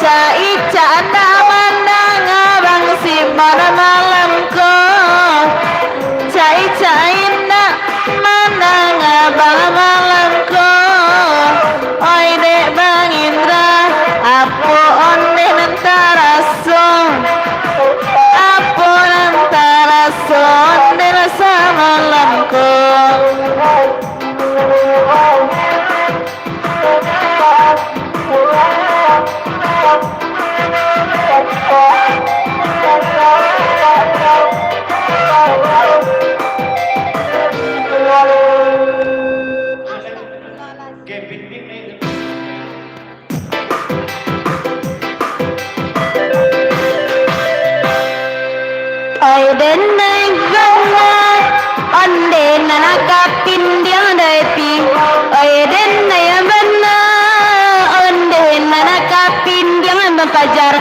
Caica naman na nga bang si malam ko Cai-cain na mana nga bang malam ko Oy de Bang Indra Apo onde ng tarasong Apo ng tarasong Onde na sa malam ko Kevin ini Ay den nay ganga Onde na nakapindyang dati Ay den nay abana Onde na nakapindyang mapajar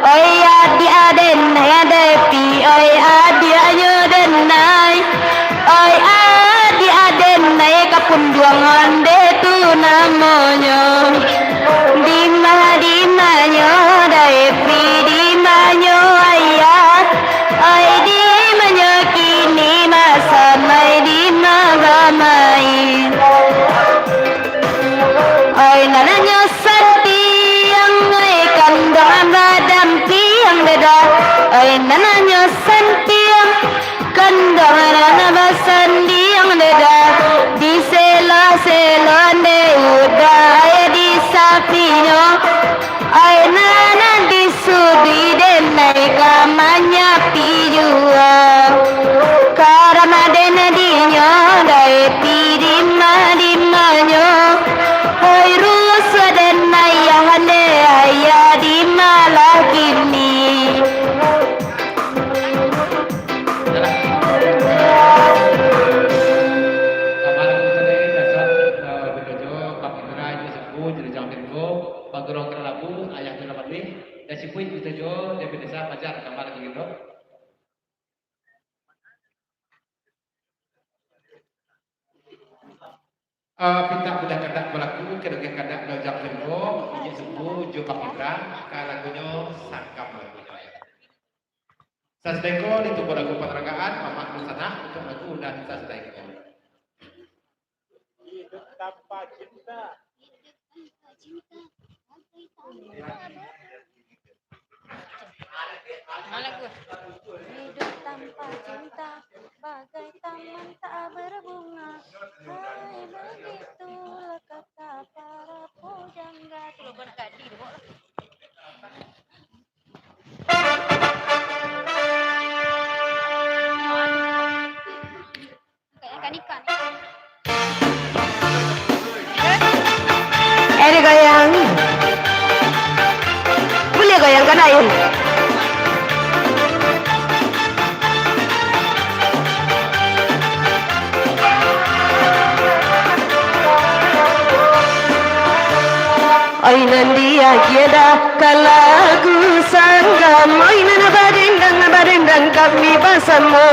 Ay adi aden nay adati Ay adi ayo den nay Ay adi aden nay kapunduang onde tu namanya Dima nyo dati Dima nyo ayat Ay Dima nyo kini masamay Dima gamay Ay nananyo santiyang Ay kandang badampiang dada Ay nananyo santiyang Kandang nanabasandiyang dada Di selo-selo ande uda Ay di sapinyo Ay nanan di sudi den Ay kamanya pijua Karamaden dinyo Dai Dima nyo Ay rusa den ayahane Ayah di malakini Kamalang tadi dasar bedojo kapitra itu sepuh jadi jangan kengo bagorong terlabu ayah tu nama ni dan si puin bedojo dia berdesa pajar kamalang gitu. Pinta budak kadak berlaku kedua kadak dojak kengo punya sepuh jo kapitra kalagunya sangkap lagunya ya. Sasdeko itu lagu penerangan Mamak Nusana untuk lagu dan Sasdeko. Hidup tanpa cinta. Hidup tanpa cinta bagai taman tak berbunga. Hai begitulah kata para pujangga. Tu berkadi tu. Kayak ikan. Eri goyang Boleh goyang kan ayun Ay nandiya kieda kalagu sanggam Ay nana badendang kami basamo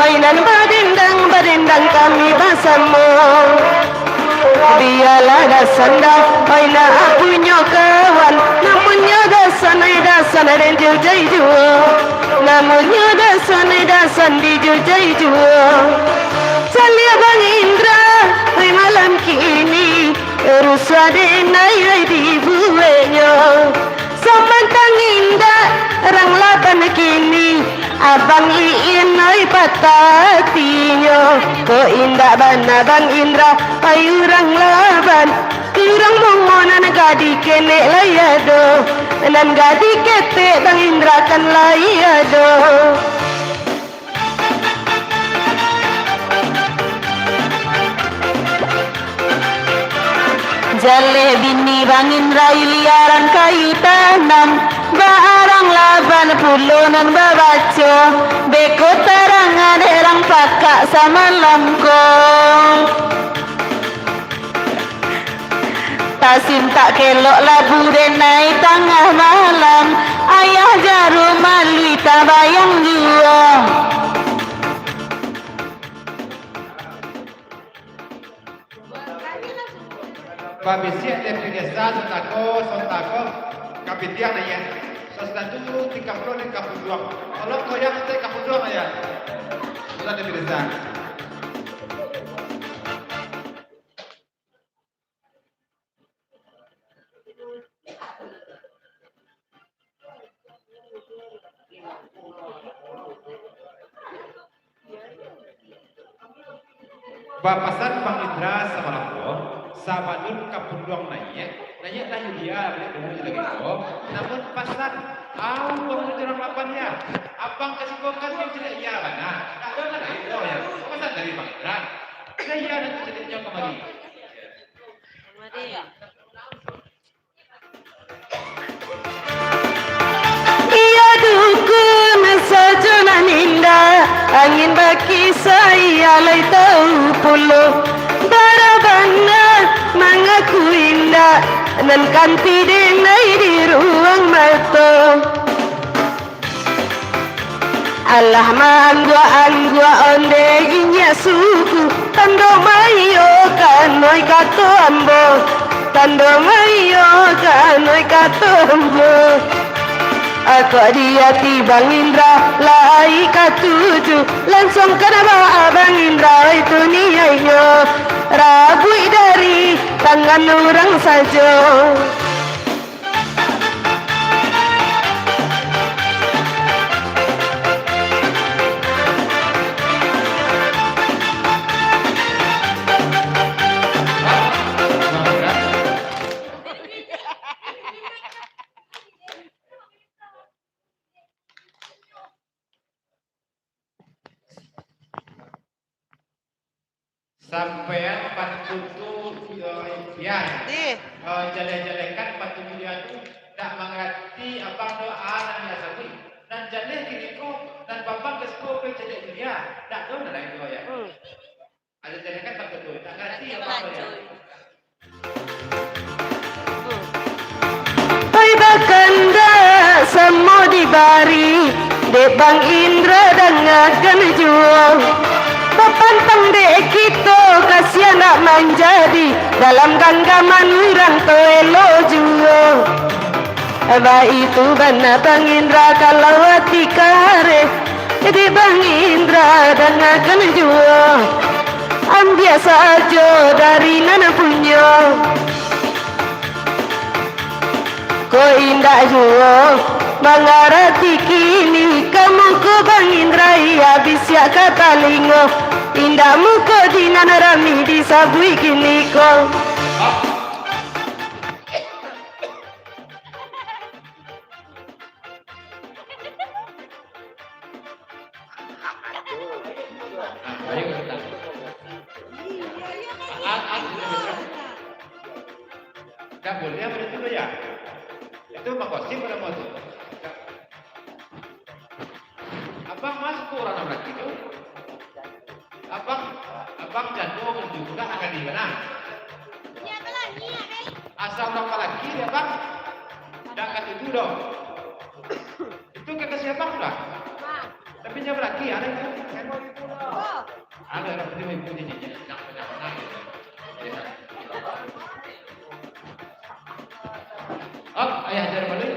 Ay nana badendang kami basamo Biarlah dasanda Ay na apunyo kawan Namunnya dasan ay dasan ay jujay juo Namunnya dasan di jujay juo Salia Bang Indra Ay malam kini Rusa denay ay di buwenyo Samantang indah Rang laban kini Abang Iin ay patatinyo Ko indah bana Bang Indra Ay urang laban Urang mongonan gadi kene layado Nan gadi kete Bang Indra kan layado Jale bini Bang Indra liaran kayu tanam barang 80 nan babaco beko terangan erang pakak sama lamkong tasim tak kelok labu denai tengah malam ayah jarum malui tabayang jua Babisiak dia desa sontako kapitian aja. Sesuatu 30 dan 32. Kalau kau yang 32 aja. Sudah di desa. Bapasan Bang Indra sama Lambo, sama Nun Kapundong nanya dah Yulia boleh tunggu lagi itu. Namun pasan, bangun orang lapannya, abang kasih kokan yang tidak iya mana? Tak ada lagi itu ya. Pasan dari Bang Indra, saya nanti ceritanya kembali. Iya dukun sajonan indah angin baki saya lai tahu puluh barabana mengaku indah dan kanti denai di ruang mata Allah anggua onde inya suku tando mayo kanoi kato ambo tando mayo kanoi kato ambo aku dia ti Bang Indra lai katuju langsung kenapa Bang Indra itu niayo rabui dari tangan orang saja Sampean patutu ya, jalan-jalankan patu mulia itu tak mengerti apa doa dan biasa ni. Dan jalan kini ko dan babang kesko ke jadi dunia tak tahu dah itu ya. Ada jalankan patutu tak ngerti apa ya. Hai bakanda semua dibari dek Bang Indra dan akan jual pantang dek kita kasihan nak menjadi dalam genggaman orang toelo juga Aba itu bana Bang Indra kalau hati kare jadi Bang Indra dan akan jual biasa aja dari nana punya ko indah juga mengarati kini kamu ko Bang Indra habis ya kata lingo indah muka di nana rami disabui kini ko Tak boleh apa itu ya? Itu makasih pada motor. Abang masuk ke orang lagi itu. Abang jatuh juga akan di mana? Asal orang lagi ya bang. Tak kata itu dong. Itu kata siapa sudah? Tapi jawab lagi ada itu. Ada orang punya jenis. Ayah ajar balik.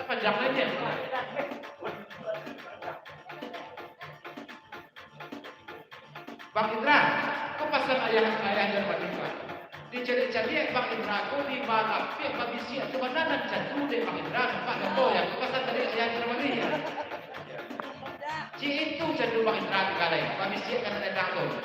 Panjang aja. Bang Indra, kau pasal ayah ajar balik Pak. Dicari-cari Bang Indra, kau di mana? Pihak habisi atau mana nak jatuh deh Bang Indra? Pak kau yang kau pasal dari ayah ajar balik ya. Ci itu jatuh Bang Indra kali. Habisi kan ada takut.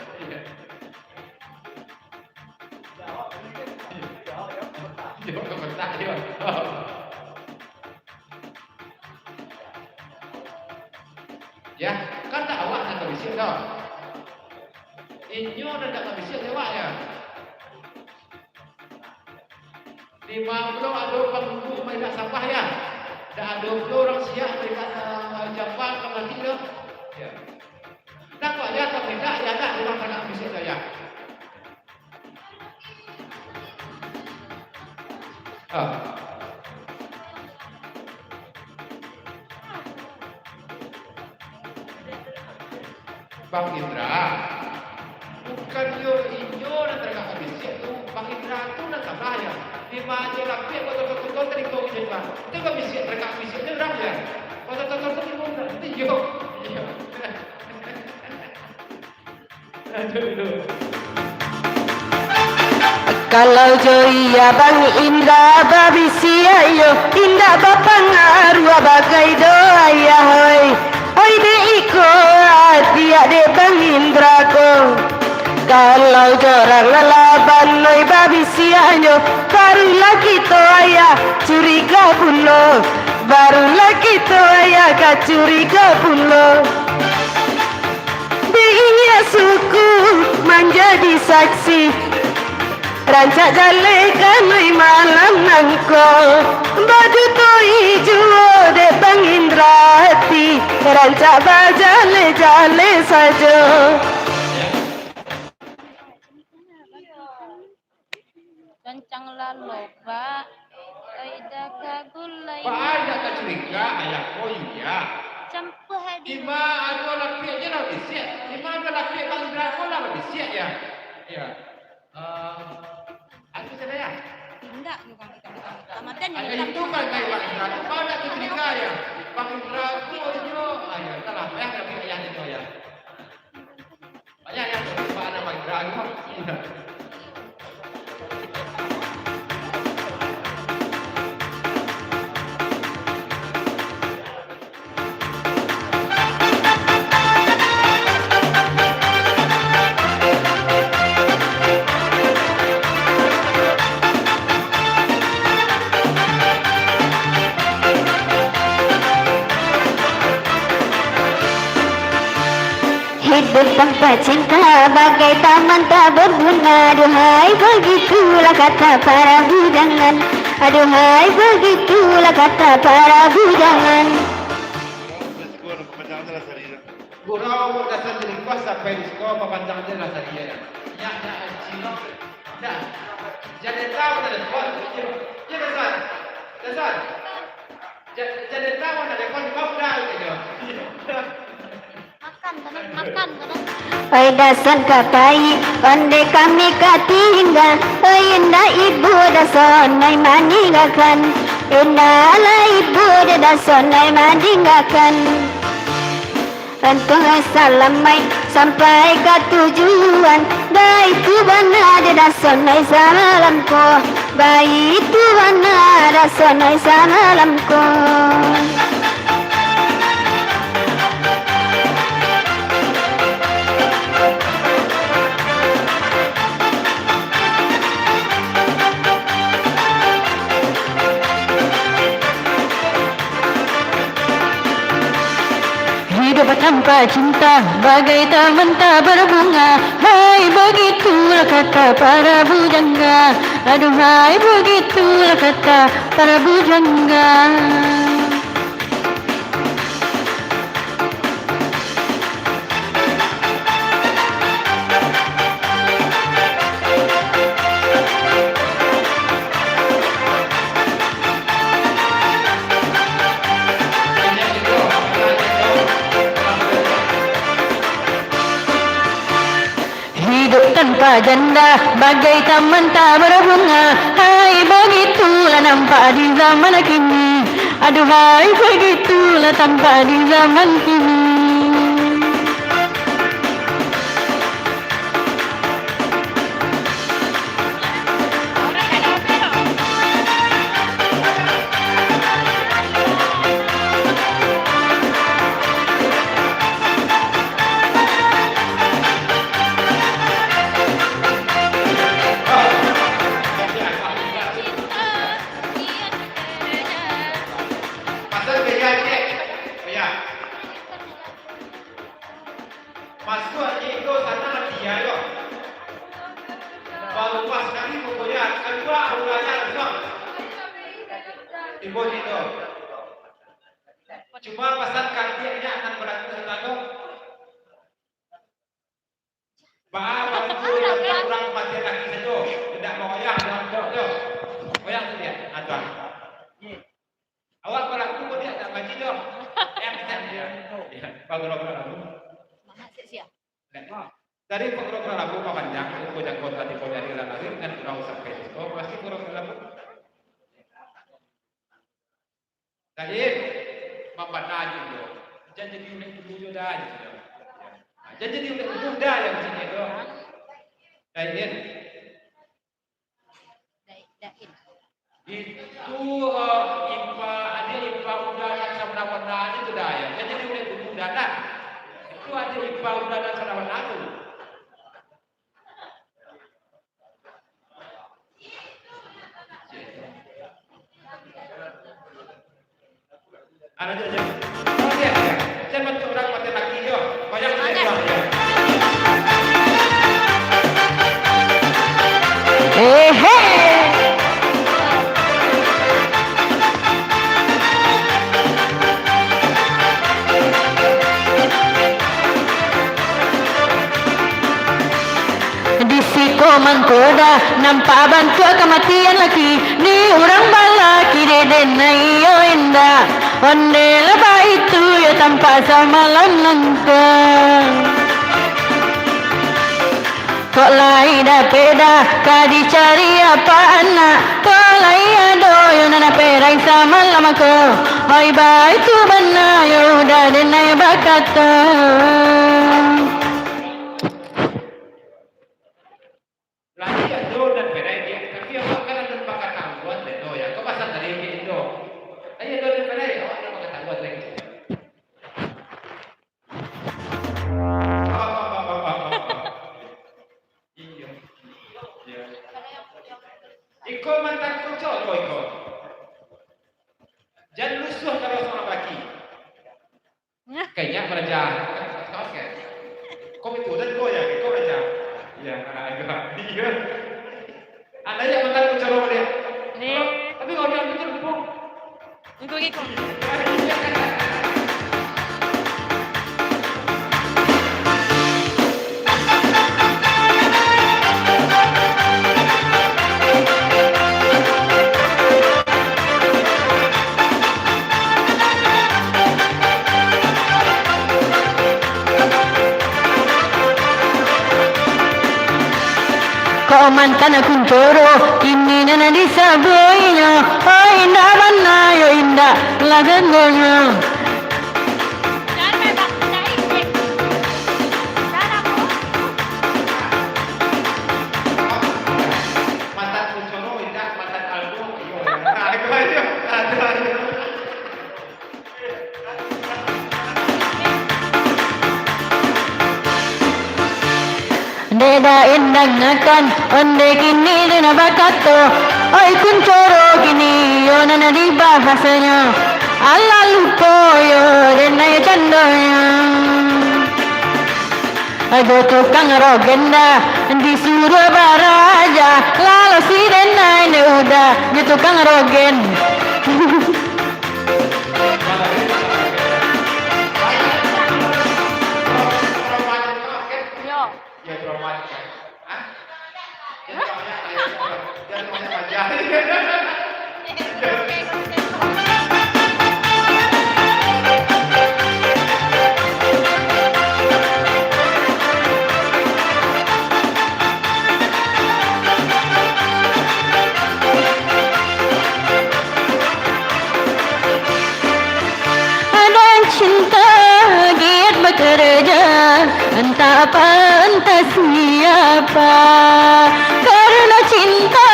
Ya, kan tak awak nak habis dah. Inyo dah tak habis lewat ya. 50 ada penghulu mereka sampah ya. Dah 20 orang siap mereka Jepang ke Madinah. Ya. Nak kok ya tak beda ya tak orang anak bisik saya. Bang Indra, bukan yo inyo na terkak bisik tu. Bang Indra tu na sabaya. Di mana lapik betul-betul terikau je kan. Itu kan bisik terkak bisik dia orang ya. Betul-betul terikau nanti yo. Kalau joya Bang Indra babisi ayo indah bapangaru bagai doa ya hoi. Hoi de iko dia de Bang Indra ko. Kalau jorang lalaban noi babisi ayo barulah kita ayah curiga pulo. Barulah kita ayah curiga pulo. Dinya suku menjadi saksi rancak jalekan noi malam nangko baju to hijau de Bang Indra hati rancak bajale-jale saja. Kencanglah loba aida kagulai Pak ada kecuriga ayah kau ya. campuh hadi Ima ada laki aja lah bisik. Ima ada laki Bang Indra kau lah bisik ya. Ya. Aku sudah ya. enggak bukan kita Ramadan Ayah yang itu kan kayak Bang Indra. Kau ada kecuriga ya. Bang Indra tu yo. Ayah salah ayah tapi ayah itu ya. Ayah yang Pak ada Bang Indra itu. Hidup tanpa cinta bagai taman tak berguna. Aduhai begitulah kata para bujangan. Aduhai begitulah kata para bujangan. Gurau dasar jelingkos sampai di sekolah memandang dia rasa dia. Ya, Cina. Dah. Jadi tahu ada kuat. Ya dasar. Dasar. Jadi tahu ada kuat kau dah gitu. makan Oi dasan kapai onde kami katinggal. Oi indah ibu dasonai maninggalkan. Indahlah ibu dasonai maninggalkan. Entah salamai sampai ke tujuan. Baik tu benar dah sonai salamku. Baik tu benar dah sonai salamku. Hidup tanpa cinta bagai taman tak berbunga. Hai begitulah kata para bujangga. Aduhai begitulah kata para bujangga. Hidup tanpa janda bagai taman tak berbunga. Hai begitulah nampak di zaman kini. Aduhai begitulah tampak di zaman kini. Pasal bea cek. Bea. Masuk itu sana dia yo. Baru pas kali pokoknya kedua ulangnya langsung. Ibu itu. Cuma pasangkan dia akan berlaku selalu. Bapak itu yang kurang mati lagi saja. Tidak mau goyang dalam doa. Goyang tu dia. Tuan. Awak berlaku pun dia tak ngaji dong. Yang kita dia. Program lagu. Dari program lagu panjang, aku jangan tadi kau jadi lagu kan kurang sampai. Oh pasti program lagu. Tadi Bapak Najib tu, jangan jadi unik dulu dah. Jangan jadi unik dulu dah yang sini tu. Dain. Itu IPA udah yang sama warna itu dah ya. Jangan jadi unik dulu dah. Itu ada IPA udah dan sama warna tu. Ada je. Oh dia. Saya bentuk orang mati lagi jo. Banyak saya buat dia. Di siko mangkoda nampak bantu kematian lagi ni orang balaki deden ayo indah onde lebah itu ya tanpa samalan langkah kok lain dah peda kadi cari apa anak kok lain ado yang nak perai sama lama ko hai bai tu benar ya udah denai bakata. Lagi ada dan beda dia. Tapi awak kan ada bakat tangguan dan ya. Kau pasal dari itu. Ayo ada dan beda ya. Awak ada bakat tangguan lagi. Iya. Iko mantan kucok kau iko. Jangan lusuh kalau sama baki. Kayaknya belajar. Kau kan? Kau itu dan kau ya. Kau belajar. Ya, agak. Iya. Ada yang mantan kucok dia. Nih. Tapi kalau dia pikir bung. Ikut ikut. Kau mantan kuncoro kini nana disaboinya oh indah mana yo indah lagangonya Mantan kucoro indah mantan album. Aku aja. Ada. Deda indang nakan onde kini dena bakato oi kuncoro kini yo nana di bahasanya ala lupo yo dena yo candonya ada tukang rogenda di Surabaya lalu si dena ini udah di tukang rogen. Ya romantis. Hah? Jangan banyak aja. Ada cinta giat bekerja entah apa entah siapa karena cinta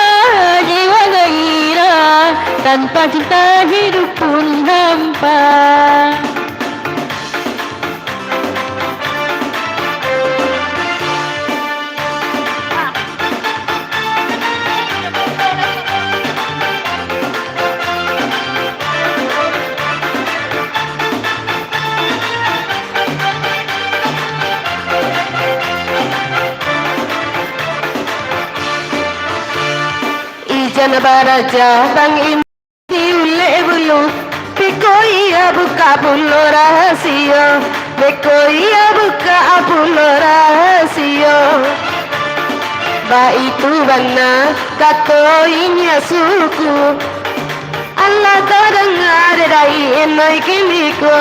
jiwa gairah tanpa cinta hidup pun hampa. Ijan baraja bang Ule bulu Beko iya buka bulu rahasia Beko iya buka bulu rahasia Ba itu benar katoinya suku Allah tak dengar dari inai kiniko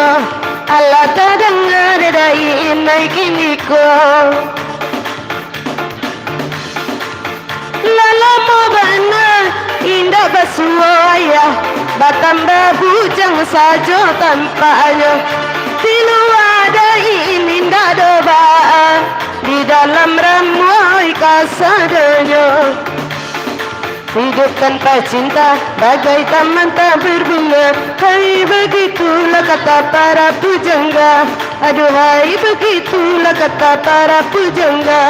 Allah tak dengar dari inai kiniko Lalamu benar indah basuaya Batambah bujang saja tampaknya Di luar dari indah doba Di dalam ramai kasadanya Hidup tanpa cinta bagai taman tak berbunga Hai begitulah kata para pujangga Aduhai begitulah kata para pujangga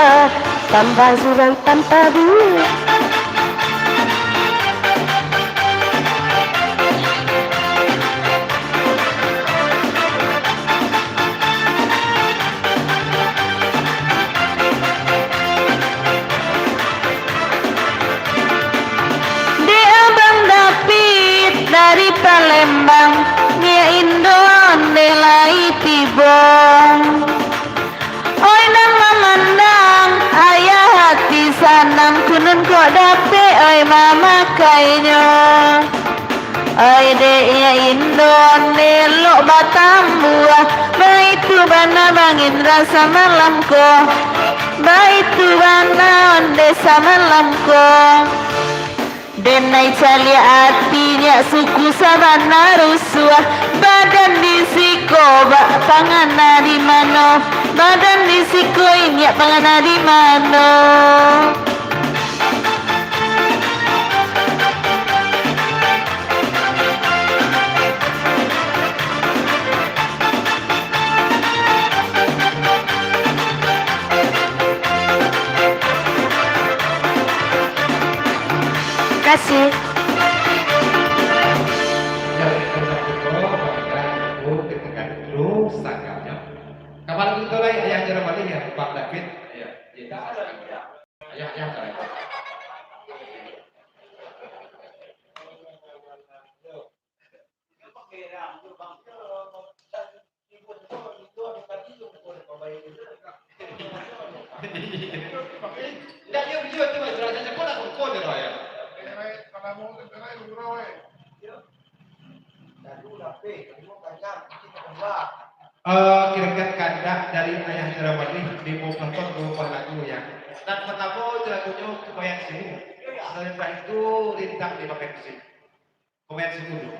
Tambah surang tanpa bunga dari Palembang Nia Indon delai tibong Oi nang memandang ayah hati sanang kunun kok dape oi mama kainyo Oi de Nia Indon delok batang buah Baitu bana bangin rasa malam ko Baitu bana desa malam ko Denai calia hatinya suku sabana rusua Badan disiko bak pangana di mano Badan disiko ini pangana di mano Kasih. Kapan itu lagi ayah jalan balik ya Pak David? Iya. Ayah kalian. Tidak dia video tu macam raja kau nak kau je lah ya. Kira-kira kandak dari ayah Jerawali di mau nonton dua lagu ya. Dan pertama lagunya Kebayang Simu. Setelah itu Rintang dipakai musik. Kebayang Simu dulu.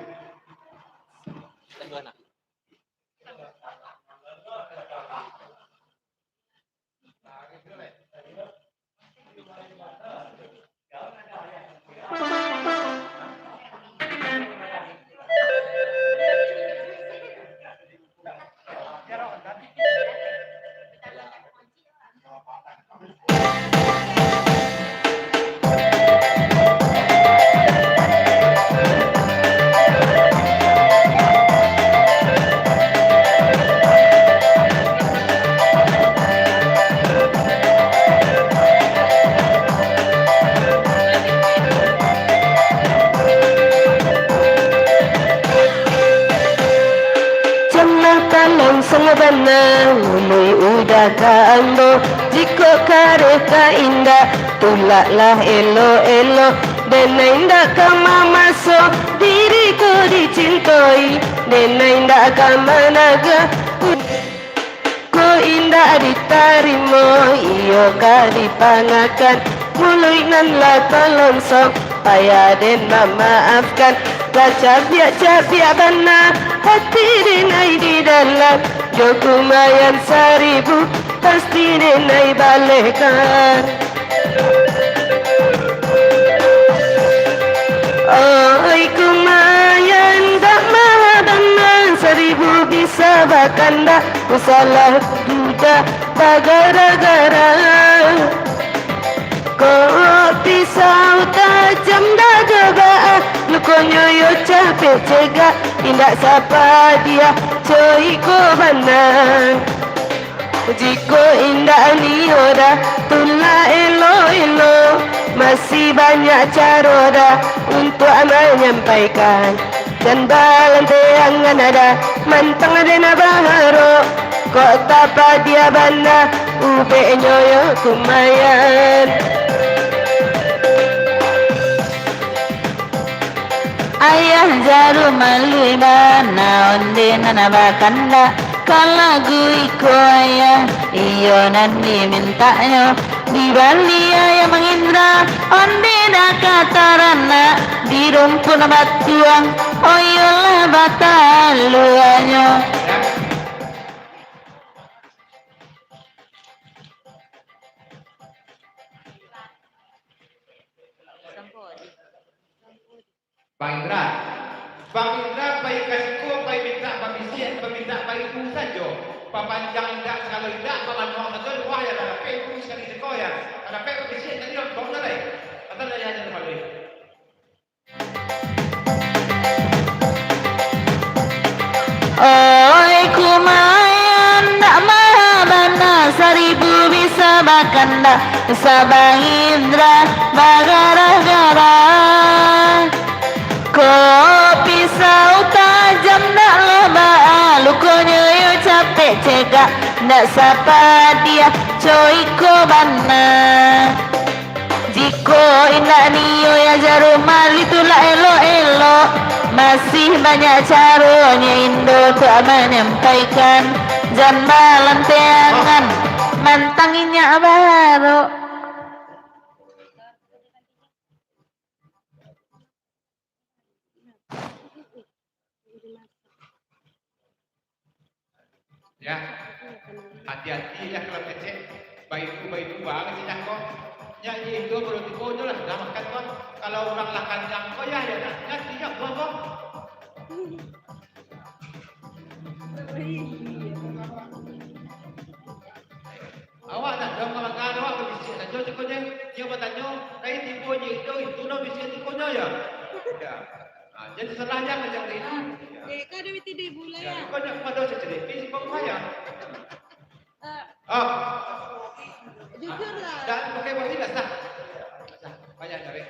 Benar mui udah kaando jiko kareka indah tulaklah elo-elo dena indah kama maso diriku dicintai dena indah kama naga ku indah ditarimo iyo ka dipangakan mului nan la tolong sok payah den memaafkan lah capia benar hati denai di dalam Joku mayan 1000 pasti denai balikan Oi kumayan tak maha benar 1000 bisa bakanda ku salah duda bagara-gara Kau pisau tajam dah coba Lukonya yo capek cegah Indak sapa dia Coy ko benar Jiko indak ni ora Tula elo-elo masih banyak cara dah untuk menyampaikan. Dan balanteangan ada mantang dena baharo, kok tapa dia bana ube nyoyo kumayan. Ayah jarum malui bana onde nana bakanda kalagu iko ayah iyo nani mintanya di Bali ayah mengindra onde dah katarana di rumpun batuang oyolah bataluanyo. Bang Indra baik kasihku, baik minta pemisian, peminta baik itu saja. Papanjang indah kalau indah, pamanong saja wah ya ada peku sekali sekoya, ada peku pemisian tadi orang bang dah. Kata dah yang terlalu. Oi kumayan dak mahabana seribu bisa bakanda Sabang Indra bagara-gara. Kopi sau tajam nak loba lukonya yo capek cegak nak sapa dia coy ko bana. Jiko indah niyo ya jarum mali tulah elo-elo, masih banyak caranya Indo untuk menyampaikan. Jan balanteangan mantanginya baru. Ya, hati-hati ya kalau kecil, baik buang sih kok. Nyanyi itu perlu dikonyo lah, dah makan kan. Kalau orang lakan jangko ya nanti ya buang kok. Awak nak dong makan awak berbisik saja cukupnya. Dia bertanya, dari tipu itu no bisik tipunya ya. Ya, jadi salahnya macam ini. Kau ada mesti di bulan Ya, ya. kau nak pada sedih, bisik kau kaya. Jujur lah. Dan pakai baju dah sah. Sah, banyak cari.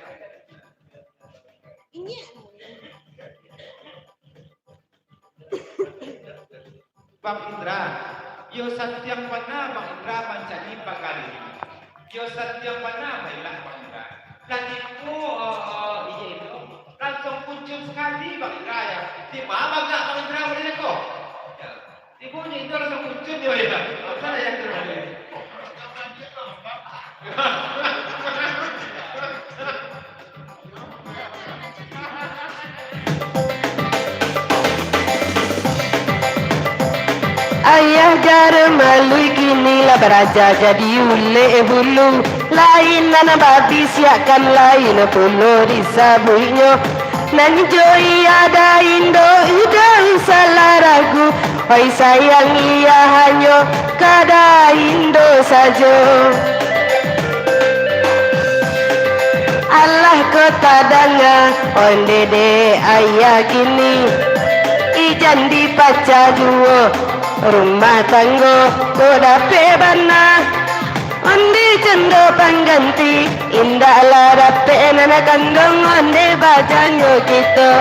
Ini Bang Indra, yo satyam pana Bang Indra mencari pagari. Yo satyam pana baiklah Bang Indra. Dan itu itu langsung muncul sekali Bang Indra ya. Di mana enggak Bang Indra boleh kok? Ya. Di bunyi itu langsung muncul dia ya. Apa yang terjadi? Ayah jarum malui kini lah beraja jadi ule bulu. Lain nana babi siakan lain puluh disabuinya. Nan joi ada Indo udah salah ragu. Oi sayang ia hanya kada Indo saja. Allah kota danga onde de ayah kini ijan dipaca juo rumah tanggo toda pebana onde cendo pangganti indah lah dape nana kandung onde bajanyo kita.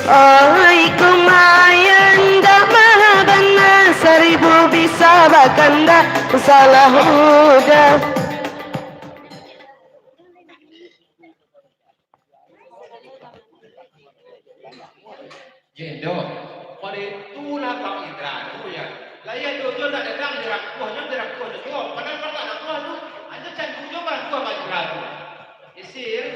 Oi kumayan dah mahabana seribu bisa bakanda salah udah. Jendo, pada itulah Bang Indra tu ya. Layan tu nak datang jerak kuah tu. Padahal tak ada kuah tu. Anda cari kuah Bang Indra tu. Isir.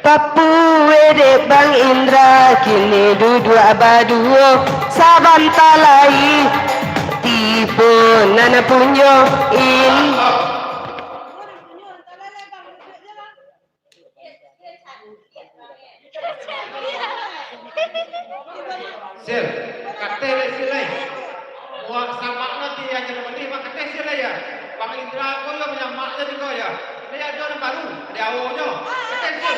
Papu wede Bang Indra kini duduk abaduo saban talai tipu nana punyo in. Sir, kata silai. Wah sama nanti yang jadi menteri mak kata silai ya. Bang Indra kau yang menyamak jadi kau ya. Dia ada orang baru, ada awalnya. Kata sir.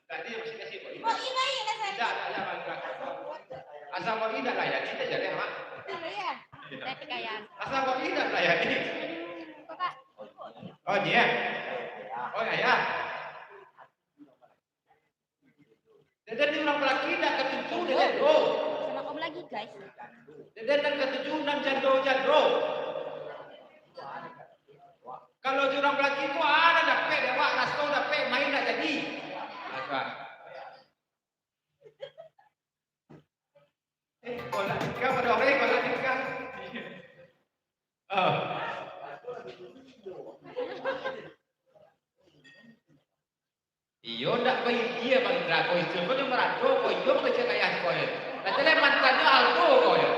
Tadi mesti kasih kau. Tidak ada Bang Indra. Asal kau tidak layak kita jadi mak. Tapi kayak Asal kok tidak lah ya ini. Kakak. Oh dia. Oh ayah. Dan orang laki nak ketujuh dia jandro. Sama om lagi guys. Dan ketujuh nan jandro. Kalau orang laki itu ada dapat dewa rasto dapat main nak jadi. Apa? Kola nikah pada orang kola nikah. Iyo ndak bagi dia bang Indra kau itu kau yang merado kau iyo kerja kayak kau ya. Nanti mantannya Aldo kau ya.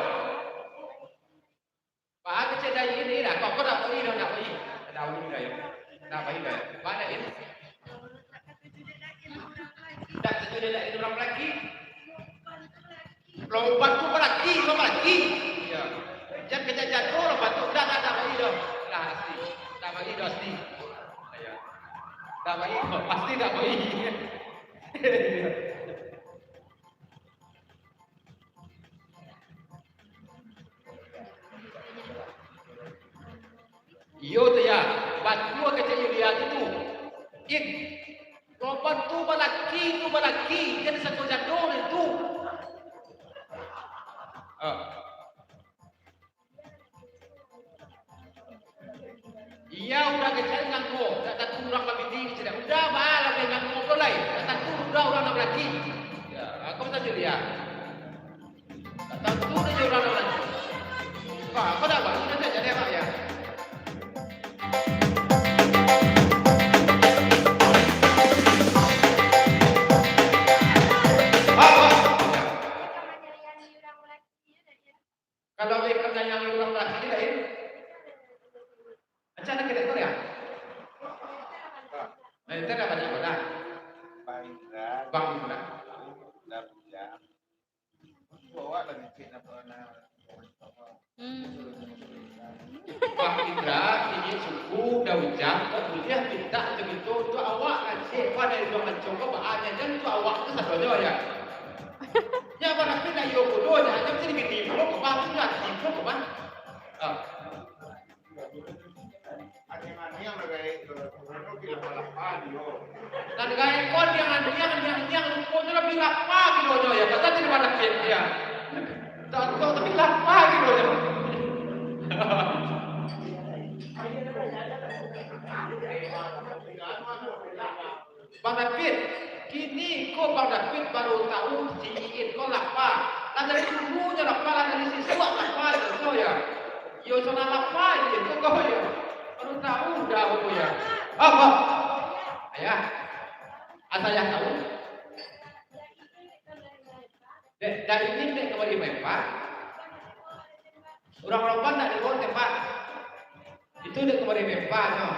Pak kerja dari ini lah kau dah pergi dah nak pergi. Dah pergi dah ya. Dah pergi dah. Mana ini? Tak terjadi lagi orang lagi. Lompat tu lagi, lompat lagi. Ya. Jangan kerja jatuh lompat tu dah pergi dah. Dah pasti. Dah pergi dah pasti. Ya. Dah pergi pasti dah pergi. Iyo tu ya, batu kecil dia itu. Ik, lompat tu balaki, jadi satu jadul itu. Iya udah kecil nganggo, tak tentu orang lebih tinggi sudah. Udah balah dia nganggo tu lain, tak tentu udah orang nak lagi. Ya, aku saja dia. Tak tentu dia orang nak lagi. Wah, kau dah bagus nanti jadi apa ya? Kalau mereka menyayangi orang laki lain, macam mana kita tahu ya? Kita dah banyak orang. Bang Indra. Dah bijak. Bawa lagi kita pernah. Bang Indra ini suku dah bijak. Kemudian minta begitu untuk awak asyik pada itu mencoba bahannya dan untuk awak itu satu ya. Ya barang kita yo bodoh dah, jangan sini kita tipu ke bang tu dah tipu ke bang. Ada yang gaya kono kilo lapar yo. Dan gaya kon yang lupa tu lebih lapar kilo ya. Kata di mana dia? Tak tahu tapi lapar kilo ya. Bang David, kini kau Bang David baru tahu ciin kau lapar. Lalu dari dulunya lapar, lalu dari siswa lapar itu ya. Yo sana lapar itu kau ya. Baru tahu dah kau ya. Apa? Ayah, asal yang tahu. Dari ini dek kembali mempak. Orang lompat nak di bawah tempat. Itu dek kembali mempak, no.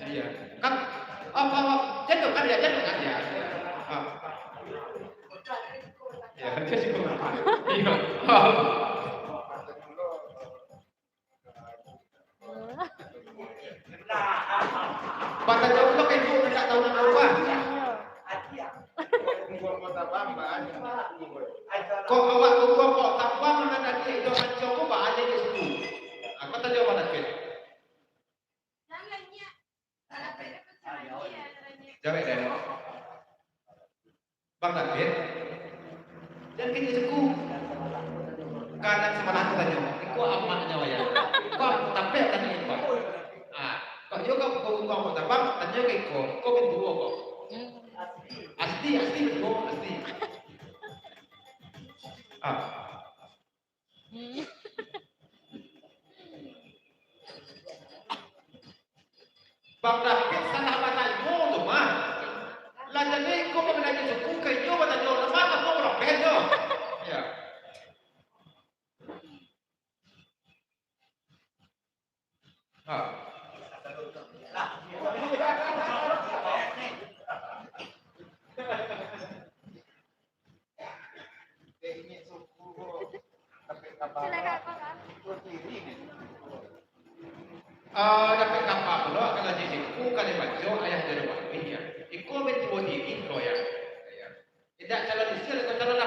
Iya. Kan apa jatuh kan ya. Ya, jadi kok. Iya. Pada jauh lo kayak itu tidak tahu nama apa. Kok awak tunggu kok tambah mana nanti itu mencoba bahannya di situ. Aku tanya apa nanti? Jawab dari Bang David. Dan kini suku kanan sebelah tanya. Iku amaknya waya. Kok tapi tanya itu Bang. Kok yo kau tabang tanya ke kau berdua kok. Asli betul asli. Bang David salah batanya tu mah. Lah jadi kau mengenai suku kayu batanya orang mana kau orang beda. Ya. Dapat kapal lo kalau jadi ku kalau baca ayah dari bawah ya. Iku betul diri lo ya. Tidak calon istri atau calon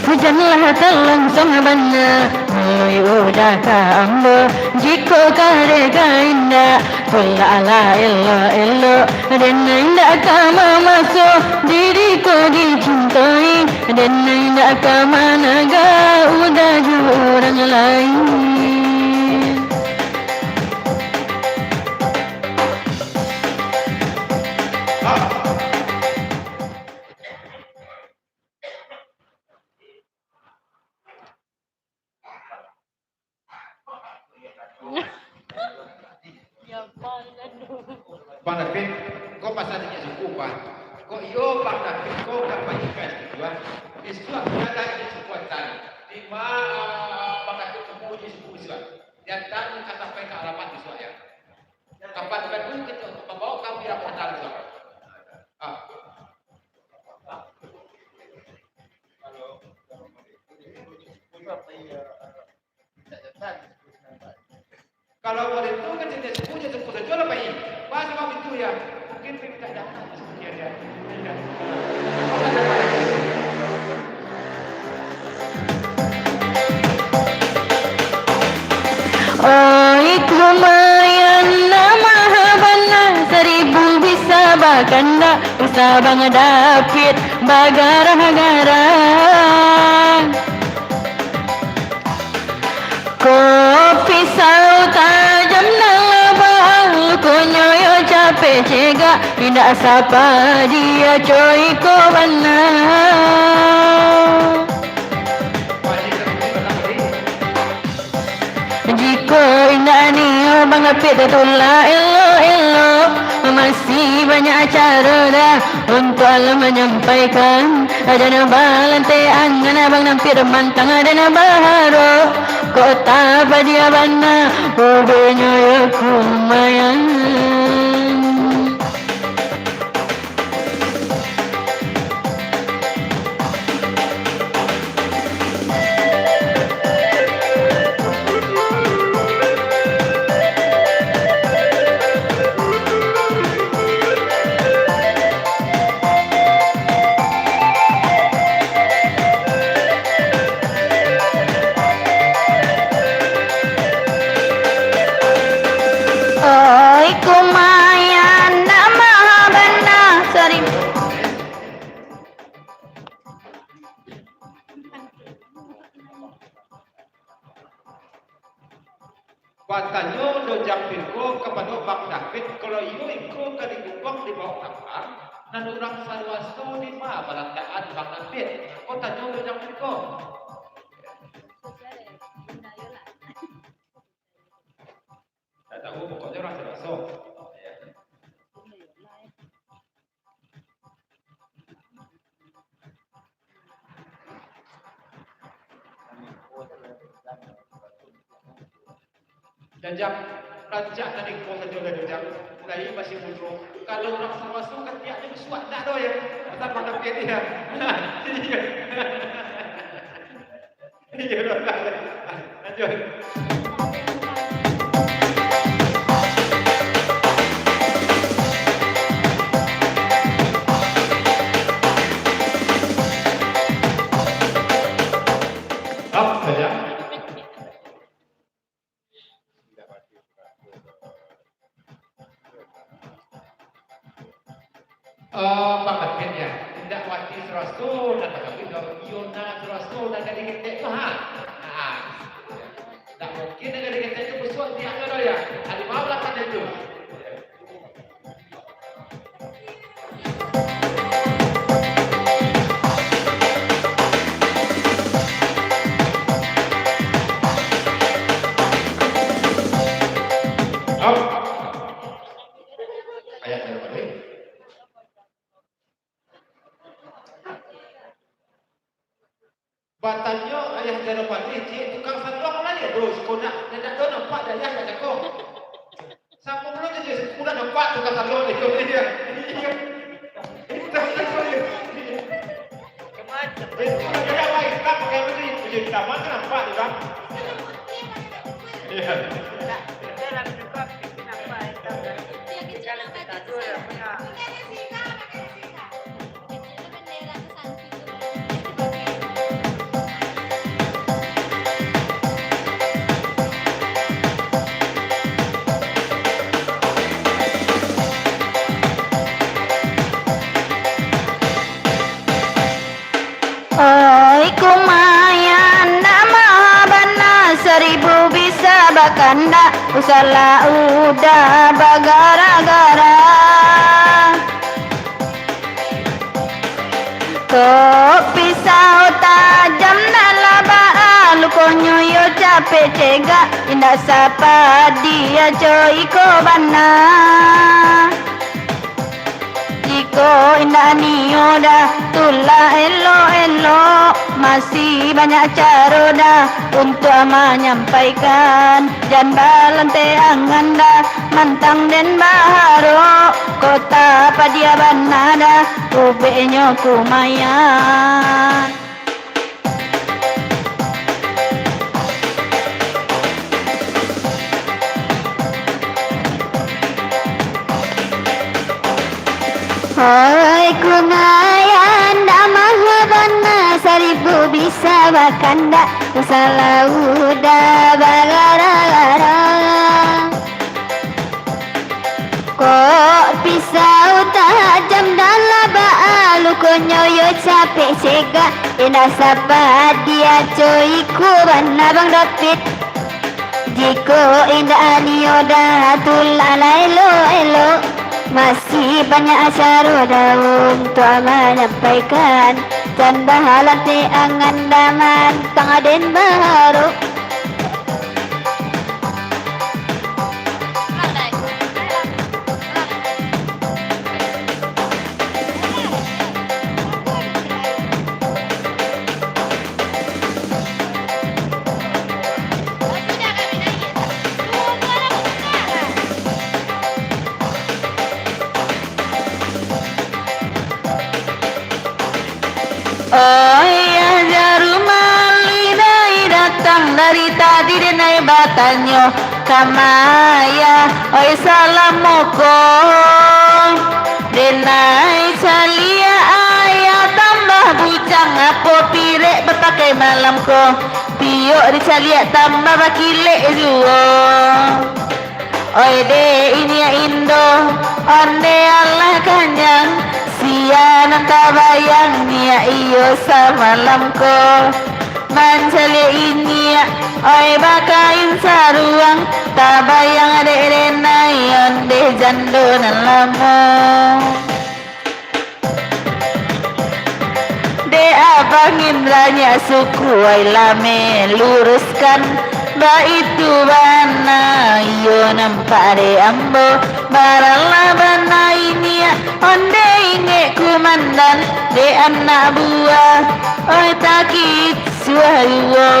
Hujanlah terlangsung benar melalui udara amba. Jika karega indah Kula la illa illa dan indah kama masuk diriku dicintai dan indah kama naga udah orang lain. Bang David, kau pasal dia suku pan. Kau iyo Bang David, kau kan bayikan tujuan. Islam ada di sekuatan. Di mana Bang David semua di suku Islam. Yang tadi kata mereka alamat di Islam ya. Kapan dulu kita membawa kami rapotan Islam. Kalau boleh itu kan tidak punya sepuluh jual apa ini? Pas sebab itu ya mungkin tidak datang seperti ada. Oi kumayan nama habana seribu bisa baganda usah bang David bagara-gara. Kopi sau tajam nalabah kunyoyo capek cega tidak sapa dia coy ko bana. Jika indah ni bang David tulah elo masih banyak cara dah untuk menyampaikan ada nama lantean ada bang David mantang ada nama baharu kota badia bana ubenya ya kumayan. Oi kumayan nama habana seribu. Batanyo do japin ko kepada Bang David kalau iyo iko kali gubang di bawah kapal nan urang sarwasto di ma balantaan Bang David. Kau tanyo do japin ko. Tak tahu pokoknya orang sarwasto. Jajak rancak tadi kau saja dah jajak. Lagi masih mundur. Kalau orang sarwasto kan dia ada bersuat tak doy ya. Pasal Bang David dia. Iya. Iya dah. Lanjut. Up saja. Bang David ya, tidak wati serastu dan tapi kalau Yona serastu dan dari kita itu tak mungkin dari kita itu bersuat dia ada ya. Ada mau lah kan itu. Ayat yang balik. Batanyo ayah jara balik cik tukang sandok lah ya bro sekolah tidak tahu nampak dah ayah dah cakap. Sampai belum je sekolah nampak tukang sandok ni kau dia. Itu dia. Kemana? Dia baik tak pakai baju baju taman kan nampak tu kan. Iya. Dalam juga kenapa itu? Kalau kita dulu punya Oi kumayan nama bana seribu bisa bakanda usala udah bagara-gara Ko pisau tajam nalaba lukonyo yo capek cega indah sapa dia coy ko bana Jiko indah nioda tula elo masih banyak cara dah untuk menyampaikan jangan teangan dah mantang den baharo kota padia banada ubenyo kumayan Hoi kumayan damah bana seribu bisa bakanda usala udah bagara-gara Kok pisau tajam dalam baalu konyoyo capek sega indah sapa dia coy kubana bang David Jiko indah nioda tulala elo masih banyak acara daun untuk menyampaikan dan bahalan angan daman tangaden baru Oh iya jarumali dai datang dari tadi denai batanyo kamaya oi salam moko denai calia ayah tambah bucang apa pirek berpakai malam ko pio di calia tambah bakile juo oi de ini ya Indo onde Allah kanjang Sia nang kabayang niya iyo sa malam ko Mansali inya Oy bakain sa ruang Tabayang ade na yon de jando na lamo De abang indranya suku ay lame luruskan Ba itu bana iyo nampak de ambo Barala bana ini onde inge kumandan de anak buah oi takit suayo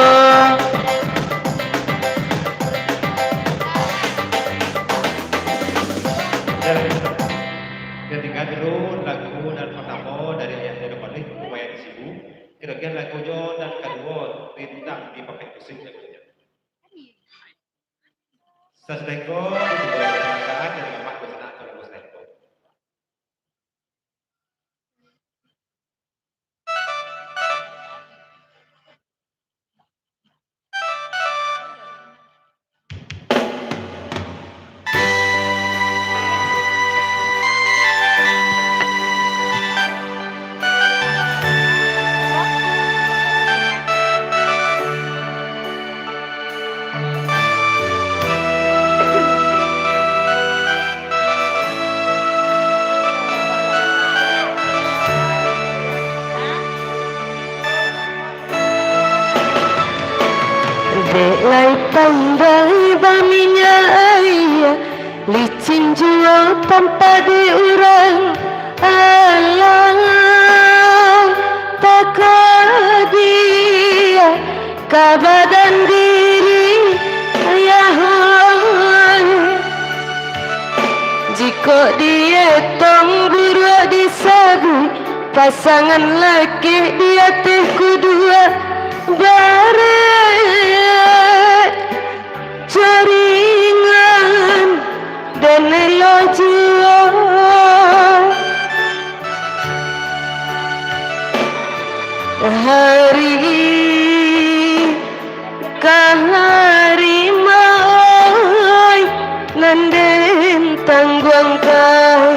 Ketika dulu lagu dan pertama dari ayah dari balik lumayan sibu kira-kira lagunya dan kedua bintang dipakai musik lagunya Sasdeko itu perasaan dari Mak Besar atau Sasdeko Delai pandai baminya ayah licin jua tanpa diurang alang tak dia kabadan diri ayah jika dia tong buru disagu pasangan laki dia teh kedua baret jaringan dan lojua hari kahari mai nanden tangguang kai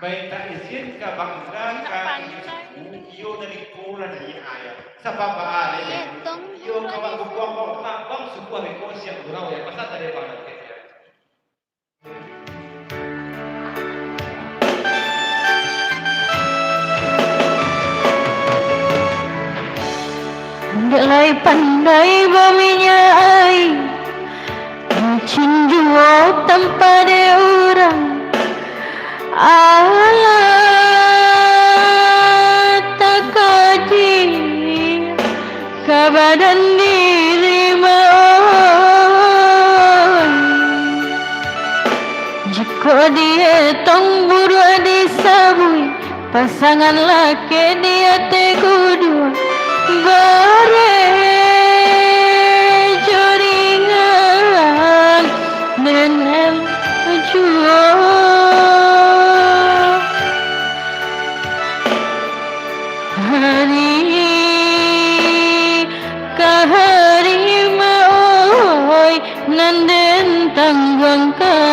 Minta izin ke bangsa kan yo dari kulan ini ayah sebab ada ini yo kawan buang bang sebuah rekonsiliasi yang berau ya pasal tadi banget ya. Pandai pandai berminyak Mungkin jua tanpa ada orang Allah tak kaji Kebadan diri maun Jika dia tong buru disabui Pasangan laki dia tegudu Bare jaringan nenem jua hari ke hari maoi nanden tanggungkan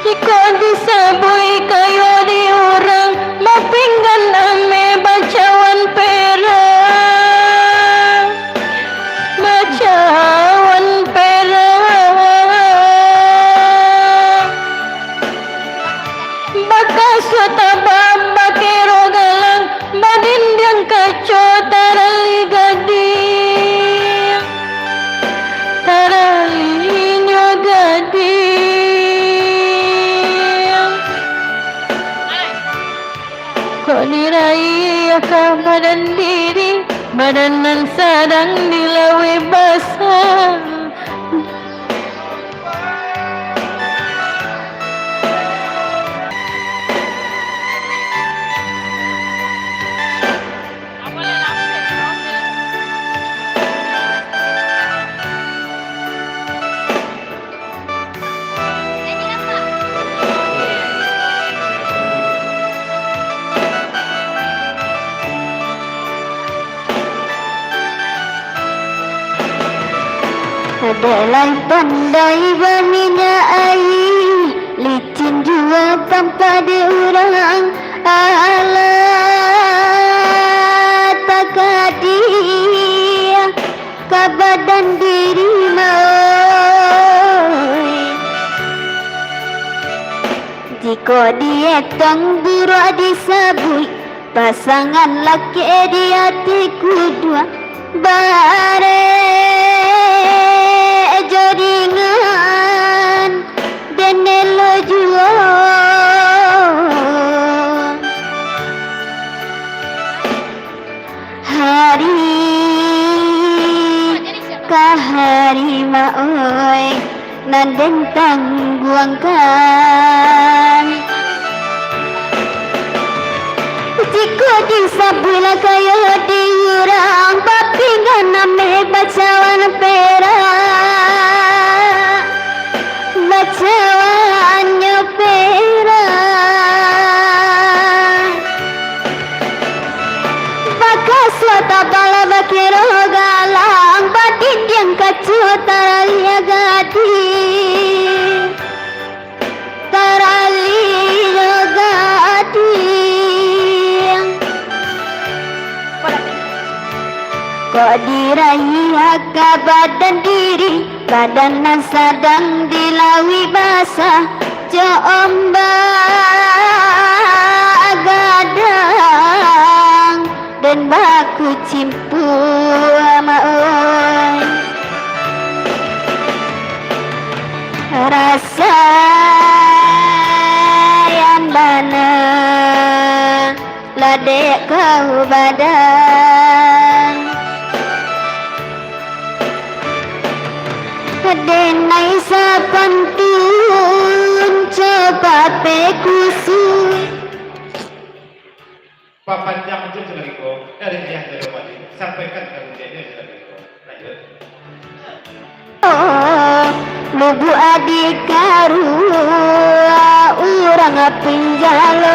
Jika disabui kayo di orang Mapinggan ame bacawan perang Bacawan perang Bakas watabab bakiro galang Badindiang kaco tarali gading Taralinya gading Kok dirai akal badan diri Badanan sadang dilawi basah Adalah pandai berminyak air Licin jua tanpa diurang Allah tak kadia Ke badan diri maui Jika dia tong buruk disabui Pasangan laki dia tekudua Bare jaringan denelo jua hari ke hari maoi nanden tangguangkan jika disabula kayo diurang papingan ame bacawan perang bacawannya perang bakas watabala bakiro galang badin yang kacu taralia gading taralia gading Kok diraih ke badan diri Badan sedang dilawi basah Jombak gadang Dan baku cimpu maun Rasa yang bana Ladek kau badan Denai sapantun coba pekusui Papanjang itu lagi kok dari yang dari wali sampaikan ke ujiannya lagi kok lanjut. Oh, Lubu adik karua urang penjalo